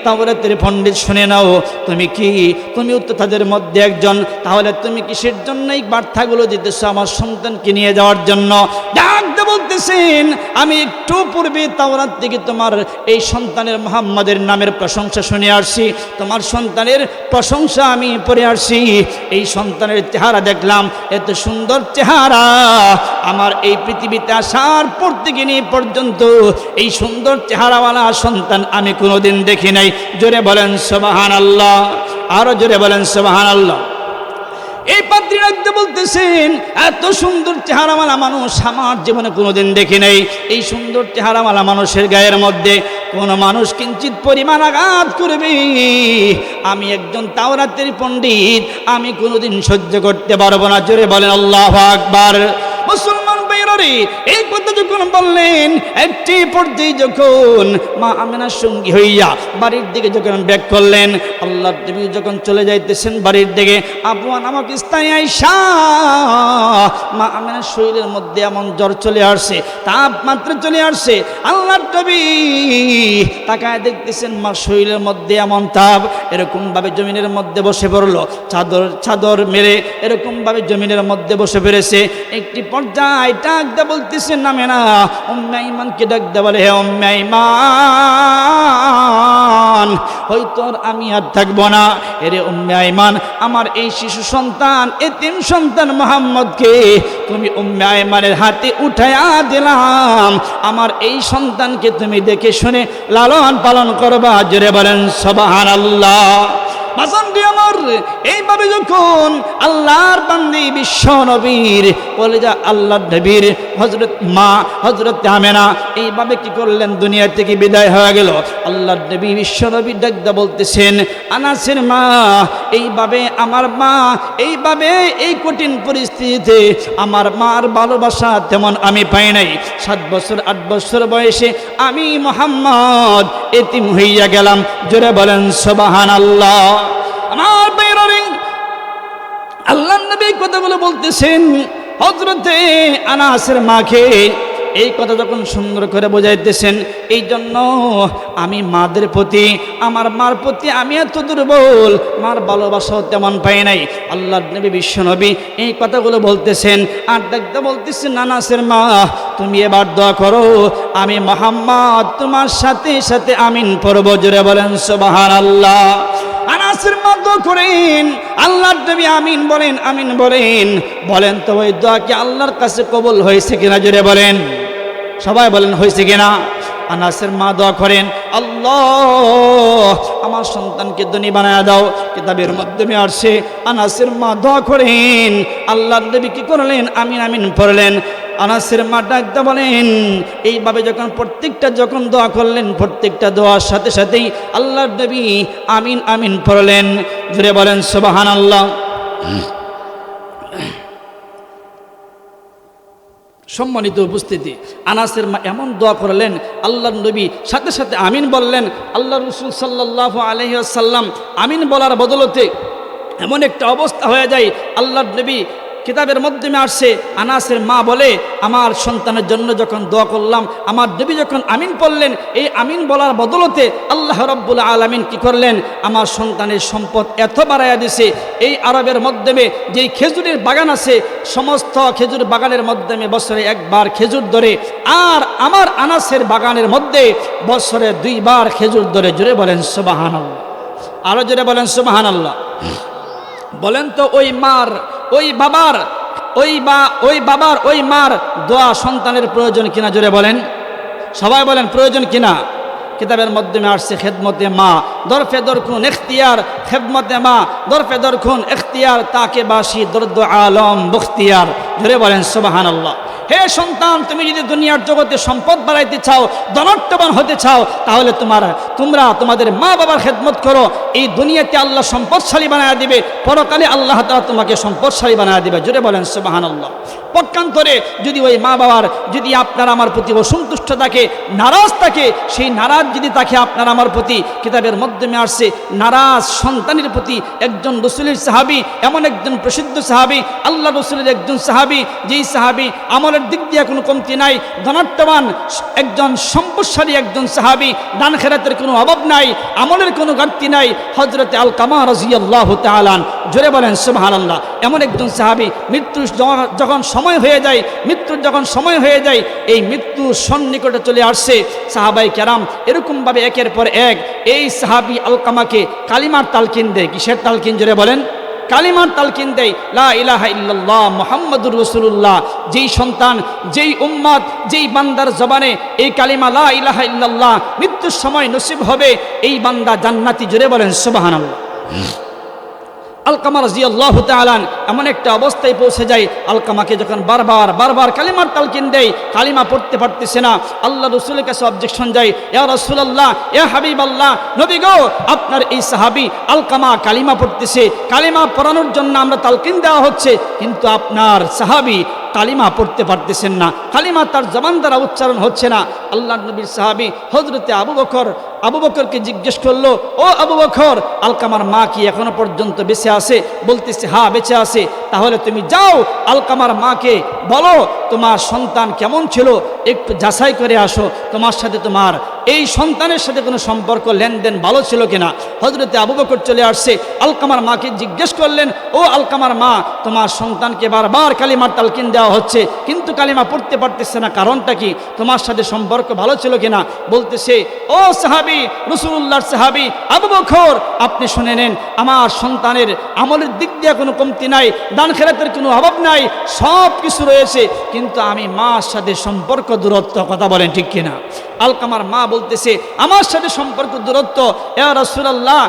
তাওরাতের পণ্ডিত, শুনে নাও, তুমি কি, তুমিও তো তাদের মধ্যে একজন, তাহলে তুমি কিসের জন্য এই বার্তাগুলো দিতেছো আমার সন্তানকে নিয়ে যাওয়ার জন্য? ডাকতে বলতেছেন, আমি একটু পূর্বে তাওরাত থেকে তোমার এই সন্তানের মুহাম্মাদের নামের প্রশংসা শুনে আসছি, তোমার সন্তানের প্রশংসা আমি পড়ে আসছি। এই সন্তানের চেহারা দেখলাম, এত সুন্দর চেহারা আমার এই পৃথিবীতে আসার পর থেকে নিয়ে পর্যন্ত এই সুন্দর চেহারাওয়ালা সন্তান আমি কোনোদিন দেখি নাই। জোরে বলেন সুবহানাল্লাহ, আরো জোরে বলেন সুবহানাল্লাহ। এই পাদ্রী রাখতে বলতেছেন, এত সুন্দর চেহারাওয়ালা মানুষ আমার জীবনে কোনোদিন দেখি নাই। এই সুন্দর চেহারাওয়ালা মানুষের গায়ের মধ্যে কোন মানুষ কিঞ্চিত পরিমাণ আঘাত করবে, আমি একজন তাওরাতের পণ্ডিত আমি কোনোদিন সহ্য করতে পারবো না। জোরে বলেন আল্লাহু আকবার। মুসলমান ভাইরা, এই কথা যখন বললেন, একটি পর্যায়ে যখন মা আমেনার সঙ্গী হইয়া বাড়ির দিকে যখন ব্যাক করলেন, আল্লাহর নবী যখন চলে যাইতেছেন বাড়ির দিকে, আবুয়া নামক স্থানে আইসা মা আমেনার শরীরের মধ্যে এমন জ্বর চলে আসছে, তাপমাত্রা চলে আসছে। আল্লাহর নবী তাকায় দেখতেছেন মা শরীরের মধ্যে এমন তাপ, এরকম ভাবে জমিনের মধ্যে বসে পড়লো, চাদর মেরে এরকম ভাবে জমিনের মধ্যে বসে পড়েছে। একটি পর্যায়ে ডাকদা বলতেছেন, আমেনা, উম্মে আইমানকে ডাকদা বলে, হে উম্মে আইমান, সন্তান হয়তো আমি আর থাকবো না। এরে উম্মে আইমান, আমার এই শিশু সন্তান এতিম সন্তান মুহাম্মদকে তুমি উম্মে আইমানের হাতে উঠায়া দিলাম। আমার এই সন্তানকে তুমি দেখে শুনে লালন পালন করবা। জোরে বলেন সুবহানাল্লাহ। বাজানটি আমার, এইভাবে যখন আল্লাহর বান্দি বিশ্ব নবীর কলেজা আল্লাহর নবীর হযরত মা হযরত আমেনা এইভাবে কি করলেন, দুনিয়া থেকে বিদায় হয়ে গেল। আল্লাহর নবী বিশ্ব নবী ডাকদা বলতেছেন, আনাসের মা, এইভাবে আমার মা এইভাবে এই কঠিন পরিস্থিতিতে আমার মার ভালোবাসা তেমন আমি পাই নাই। 7 বছর 8 বছর বয়সে আমি মুহাম্মদ এতিম হইয়া গেলাম। জোরে বলেন সুবহানাল্লাহ। আমার বাইরে আল্লাহর নবী কথাগুলো বলতেছেন হযরতে আনাসের মাকে। এই কথা যখন সুন্দর করে বোঝাইতেছেন, এই জন্য আমি মাদের প্রতি, আমার মার প্রতি আমি এত দুর্বল, মার ভালোবাসাও তেমন পাই নাই। আল্লাহর নবী বিশ্ব নবী এই কথাগুলো বলতেছেন আর ডাকতে বলতেছেন, আনাসের মা তুমি এবার দোয়া করো, আমি মুহাম্মদ তোমার সাথে সাথে আমিন পড়ব। জোরে বলেন সুবহানাল্লাহ। আনাসের মা দোয়া করেন, আল্লাহর নবী আমিন বলেন, আমিন বলেন। বলেন তো ওই দোয়া কি আল্লাহর কাছে কবুল হয়েছে কিনা? জোরে বলেন, সবাই বলেন হয়েছে কিনা? আনাসের মা দোয়া করেন, আল্লাহ আমার সন্তানকে ধনী বানায়া দাও। কিতাবের মাধ্যমে আসছে আনাসের মা দোয়া করেন, আল্লাহর নবী কি করলেন? আমিন আমিন পড়লেন। আনাসের মা ডাকতে বলেন, এইভাবে যখন দোয়া করলেন, প্রত্যেকটা দোয়ার সাথে সাথেই আল্লাহর নবী আমিন আমিন পড়লেন। জুড়ে বলেন সুবহানাল্লাহ। সম্মানিত উপস্থিতি, আনাসের মা এমন দোয়া করলেন, আল্লাহর নবী সাথে সাথে আমিন বললেন। আল্লাহ রাসূল সাল্লাল্লাহু আলাইহি ওয়াসাল্লাম আমিন বলার বদলতে এমন একটা অবস্থা হয়ে যায়, আল্লাহর নবী কিতাবের মাধ্যমে আসছে আনাসের মা বলে, আমার সন্তানের জন্য যখন দোয়া করলাম, আমার নবী যখন আমিন পড়লেন, এই আমিন বলার বদলতে আল্লাহ রাব্বুল আলামিন কি করলেন? আমার সন্তানের সম্পদ এত বাড়াইয়া দিছে। এই আরবের মাধ্যমে যেই খেজুরের বাগান আছে, সমস্ত খেজুর বাগানের মাধ্যমে বছরে একবার খেজুর ধরে, আর আমার আনাসের বাগানের মধ্যে বছরে 2 বার খেজুর ধরে। জোরে বলেন সুবহানাল্লাহ। আরো জোরে বলেন সুবহানাল্লাহ। বলেন তো ওই মার, ওই বাবার, ওই মার দোয়া সন্তানের প্রয়োজন কিনা? জোরে বলেন, সবাই বলেন প্রয়োজন কিনা? কিতাবের মাধ্যমে আসছে খেদমতে মা দরফে দরকুন এখতিয়ার, খেদমতে মা দরফে দরকুন এখতিয়ার, তাকে বাসি দর্দ আলম বখতিয়ার। জোরে বলেন সুবহানাল্লাহ। হে সন্তান, তুমি যদি দুনিয়ার জগতে সম্পদ বাড়াইতে চাও, ধনাঢ্যবান হতে চাও, তাহলে তোমরা তোমাদের মা বাবার খেদমত করো। এই দুনিয়াতে আল্লাহ সম্পদশালী বানায় দিবে, পরকালে আল্লাহ তাআলা তোমাকে সম্পদশালী বানায় দিবে। জোরে বলেন সুবহানাল্লাহ। পক্ষান্তরে যদি ওই মা বাবার যদি আপনার আমার প্রতি অসন্তুষ্ট থাকে, নারাজ থাকে, সেই নারাজ যদি থাকে আপনার আমার প্রতি, কিতাবের মাধ্যমে আসছে নারাজ সন্তানের প্রতি একজন রাসূলের সাহাবী, এমন একজন প্রসিদ্ধ সাহাবী, আল্লাহ রাসূলের একজন সাহাবী, যেই সাহাবী আমলের দিক দিয়ে কোনো কমতি নাই, ধনাঢ্যবান একজন সম্পদশালী একজন সাহাবী, দান খেরাতের কোনো অভাব নাই, আমলের কোনো ঘাটতি নাই, হযরতে আলকামা রাদিয়াল্লাহু তাআলা। জোরে বলেন সুবহানাল্লাহ। এমন একজন সাহাবী মৃত্যুর যখন সময় হয়ে যায়, এই মৃত্যুর সন্নিকটে চলে আসছে, সাহাবায়ে কেরাম এরকমভাবে একের পর এক এই সাহাবী আলকামাকে কালিমার তালকিন দেয়। কিসের তালকিন? জোরে বলেন, কালিমার তালকিন দেয়, লা ইলাহা ইল্লাল্লাহ মুহাম্মাদুর রাসূলুল্লাহ। যেই সন্তান, যেই উম্মত, যেই বান্দার জবানে এই কালিমা লা ইলাহা ইল্লাল্লাহ মৃত্যুর সময় নসিব হবে, এই বান্দা জান্নাতি। জোরে বলেন সুবহানাল্লাহ। আলকামা রাদিয়াল্লাহু তাআলা এমন একটা অবস্থায় পৌঁছে যায়, আলকামাকে যখন বারবার কালিমার তালকিন দেয়, কালিমা পড়তে পারতেছে না। আল্লাহ রাসূলের কাছে অবজেকশন যায়, ইয়া রাসূলুল্লাহ, ইয়া হাবিবাল্লাহ, নবী গো, আপনার এই সাহাবী আলকামা কালিমা পড়তেছে, কালিমা পড়ানোর জন্য আমরা তালকিন দেওয়া হচ্ছে, কিন্তু আপনার সাহাবী কালিমা পড়তে পারতেছেন না, কালিমা তার জবান দ্বারা উচ্চারণ হচ্ছে না। আল্লাহর নবীর সাহাবী হযরতে আবু বকরকে জিজ্ঞেস করলো, ও আবু বকর, আলকামার মা কি এখনো পর্যন্ত বেঁচে আছে? বলতেছে হ্যাঁ বেঁচে আছে। তাহলে তুমি যাও, আলকামার মাকে বলো তোমার সন্তান কেমন ছিল, একটু যাচাই করে আসো, তোমার সাথে তোমার এই সন্তানের সাথে কোনো সম্পর্ক লেনদেন ভালো ছিল কিনা। হযরতে আবু বকর চলে আসছে, আলকামার মাকে জিজ্ঞেস করলেন, ও আলকামার মা, তোমার সন্তানকে বারবার কালিমার তালকিন দেওয়া হচ্ছে কিন্তু কালিমা পড়তে পারতেছে না, কারণটা কি? তোমার সাথে সম্পর্ক ভালো ছিল কিনা? বলতেছে, ও সাহাবী, রাসূলুল্লাহর সাহাবী আবু বকর, আপনি শুনে নেন, আমার সন্তানের আমলের দিক দিয়ে কোনো কমতি নাই, দান খেরাতের কোনো অভাব নাই, সব কিছু রয়েছে, কিন্তু আমি মার সাথে সম্পর্ক দূরত্ব। কথা বলেন ঠিক কিনা? আলকামার মা বলতেছে, আমার সাথে সম্পর্ক দূরত্ব, ইয়া রাসূলুল্লাহ,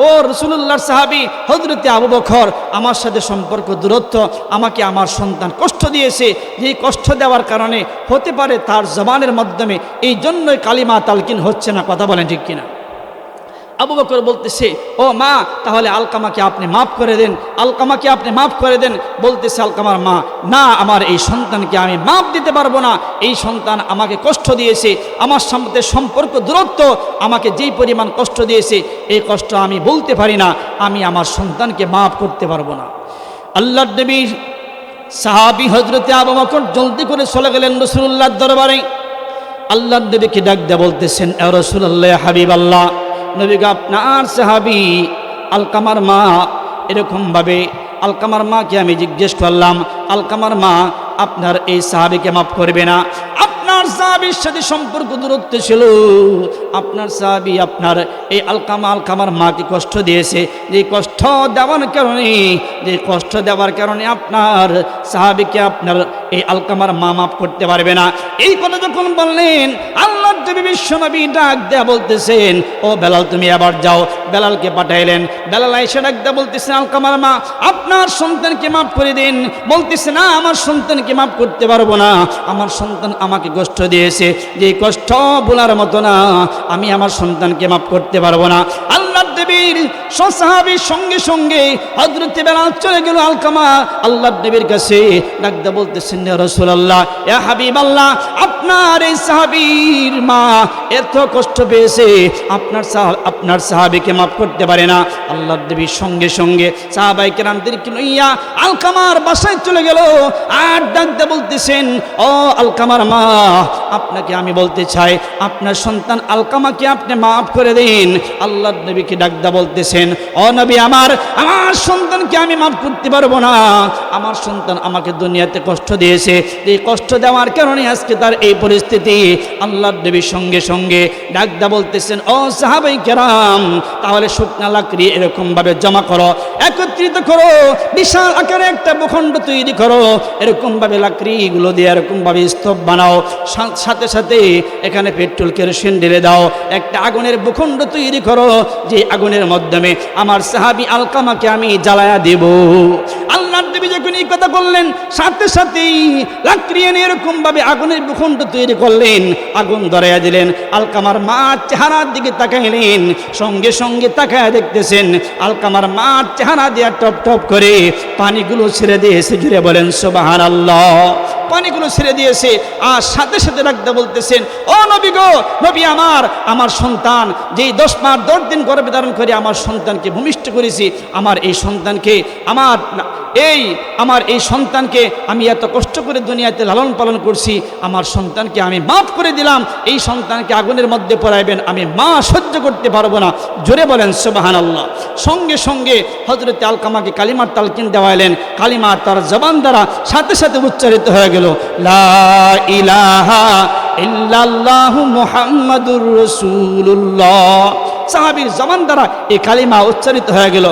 ও রাসূলুল্লাহর সাহাবী হযরতে আবু বকর, আমার সাথে সম্পর্ক দূরত্ব, আমাকে আমার সন্তান কষ্ট দিয়েছে, যেই কষ্ট দেওয়ার কারণে হতে পারে তার জবানের মাধ্যমে এই জন্যই কালিমা তালকিন হচ্ছে না। কথা বলেন ঠিক কিনা? আবু বকর বলতেছে, ও মা, তাহলে আলকামাকে আপনি মাফ করে দেন, আলকামাকে আপনি মাফ করে দেন। বলতেছে আলকামার মা, না, আমার এই সন্তানকে আমি মাফ দিতে পারবো না, এই সন্তান আমাকে কষ্ট দিয়েছে, আমার সাথে সম্পর্ক দূরত্ব আমাকে যেই পরিমাণ কষ্ট দিয়েছে, এই কষ্ট আমি বলতে পারি না, আমি আমার সন্তানকে মাফ করতে পারবো না। আল্লাহর নবী সাহাবী হযরতে আবু বকর জলদি করে চলে গেলেন রাসূলুল্লাহর দরবারে। আল্লাহর নবীকে ডাক দিয়ে বলতেছেন, ইয়া রাসূলুল্লাহ, ইয়া হাবিবাল্লাহ, নবীকে আপনার সাহাবী আলকামার মা এরকমভাবে, আলকামার মাকে আমি জিজ্ঞেস করলাম, আলকামার মা আপনার এই সাহাবীকে মাফ করবে না, আপনার সাহাবীর সাথে সম্পর্ক দূরত্ব ছিল, আপনার সাহাবী আপনার এই আলকামার মাকে কষ্ট দিয়েছে, যে কষ্ট দেওয়ার কারণে আপনার সাহাবীকে আপনার এই আলকামার মা মাফ করতে পারবে না। এই কথা যখন বললেন, আল্লাহর নবী বিশ্বনবী ডাক দেয়া বলতেছেন, ও বেলাল, তুমি আবার যাও। বেলালকে পাঠাইলেন। বেলাল এসে ডাক দেয়া বলতেছেন, আলকামার মা আপনার সন্তানকে মাফ করে দিন। বলতেছে, না, আমার সন্তানকে মাফ করতে পারবো না, আমার সন্তান আমাকে কষ্ট দিয়েছে, যে কষ্ট বলার মতো না, আমি আমার সন্তানকে মাফ করতে পারবো না। আল্লাহর নবীর সাহাবীর সঙ্গে সঙ্গে হযরত বেলাল চলে গেল আলকামা আল্লাহর নবীর কাছে, ডাক দেয়া বলতেছেন, ইয়া রাসূলুল্লাহ, ইয়া হাবিবাল্লাহ, আপনার এই সাহাবীর মা এত কষ্ট পেয়েছে, আপনার সাহাবীকে মাফ করতে পারে না। আল্লাহর নবীর সঙ্গে সঙ্গে সাহাবায়ে কেরামদেরকে লইয়া আলকামার বাসায় চলে গেল, আর ডাক দেয়া বলতেছেন, ও আলকামার মা, আপনাকে আমি বলতে চাই, আপনার সন্তান আলকামাকে আপনি মাফ করে দিন। আল্লাহর নবীকে ডাক দেয়া বলতেছেন, ও নবী, আমার সন্তানকে আমি মাফ করতে পারবো না, আমার সন্তান আমাকে দুনিয়াতে কষ্ট দিয়েছে, এই কষ্ট দেওয়ার কারণে আজকে তার এই পরিস্থিতি। আল্লাহর নবীর সঙ্গে সঙ্গে ডাক দেয়া বলতেছেন, ও সাহাবায়ে কেরাম, তাহলে শুকনা লাকড়ি এরকম ভাবে জমা করো, একত্রিত করো, বিশাল আকারে একটা ভূখণ্ড তৈরি করো, এরকম ভাবে লাকড়িগুলো দিয়ে এরকম ভাবে স্তূপ বানাও, সাথে সাথে এখানে পেট্রোল কেরোসিন ঢেলে দাও, একটা আগুনের ভূখণ্ড তৈরি করো, যে আগুনের মাধ্যমে আমার সাহাবী আলকামাকে আমি জ্বালায়া দেব। আল্লাহর নবী যখন এই কথা বললেন, সাথে সাথেই লাকড়ি এনে এরকম ভাবে আগুনের ভূখণ্ড তৈরি করলেন, আগুন ধরাইয়া দিলেন। আলকামার মার চেহারার দিকে তাকাইলেন, সঙ্গে সঙ্গে তাকায় দেখতেছেন আলকামার মার চেহারা দিয়ে টপ টপ করে পানিগুলো ছেড়ে দিয়েছে। জুড়ে বলেন সুবহানাল্লাহ। পানিগুলো ছেড়ে দিয়েছে, আর সাথে সাথে ডাকতে বলতেছেন, ও নবী গো, নবী, আমার সন্তান যেই 10 মাস 10 দিন গর্ভে ধারণ করে আমার সন্তানকে ভূমিষ্ঠ করেছি, আমার এই সন্তানকে আমি এত কষ্ট করে দুনিয়াতে লালন পালন করছি, আমার সন্তানকে আমি মাফ করে দিলাম, এই সন্তানকে আগুনের মধ্যে পড়াইবেন, আমি মা সহ্য করতে পারবো না। জোরে বলেন সুবহানাল্লাহ। সঙ্গে সঙ্গে হযরত আলকামাকে কালিমার তালকিন দেওয়াইলেন, কালিমা তার জবান দ্বারা সাথে সাথে উচ্চারিত হয়ে গেল, লা ইলাহা ইল্লাল্লাহু মুহাম্মাদুর রাসূলুল্লাহ। সাহাবীর জবান দ্বারা এই কালিমা উচ্চারিত হয়ে গেল।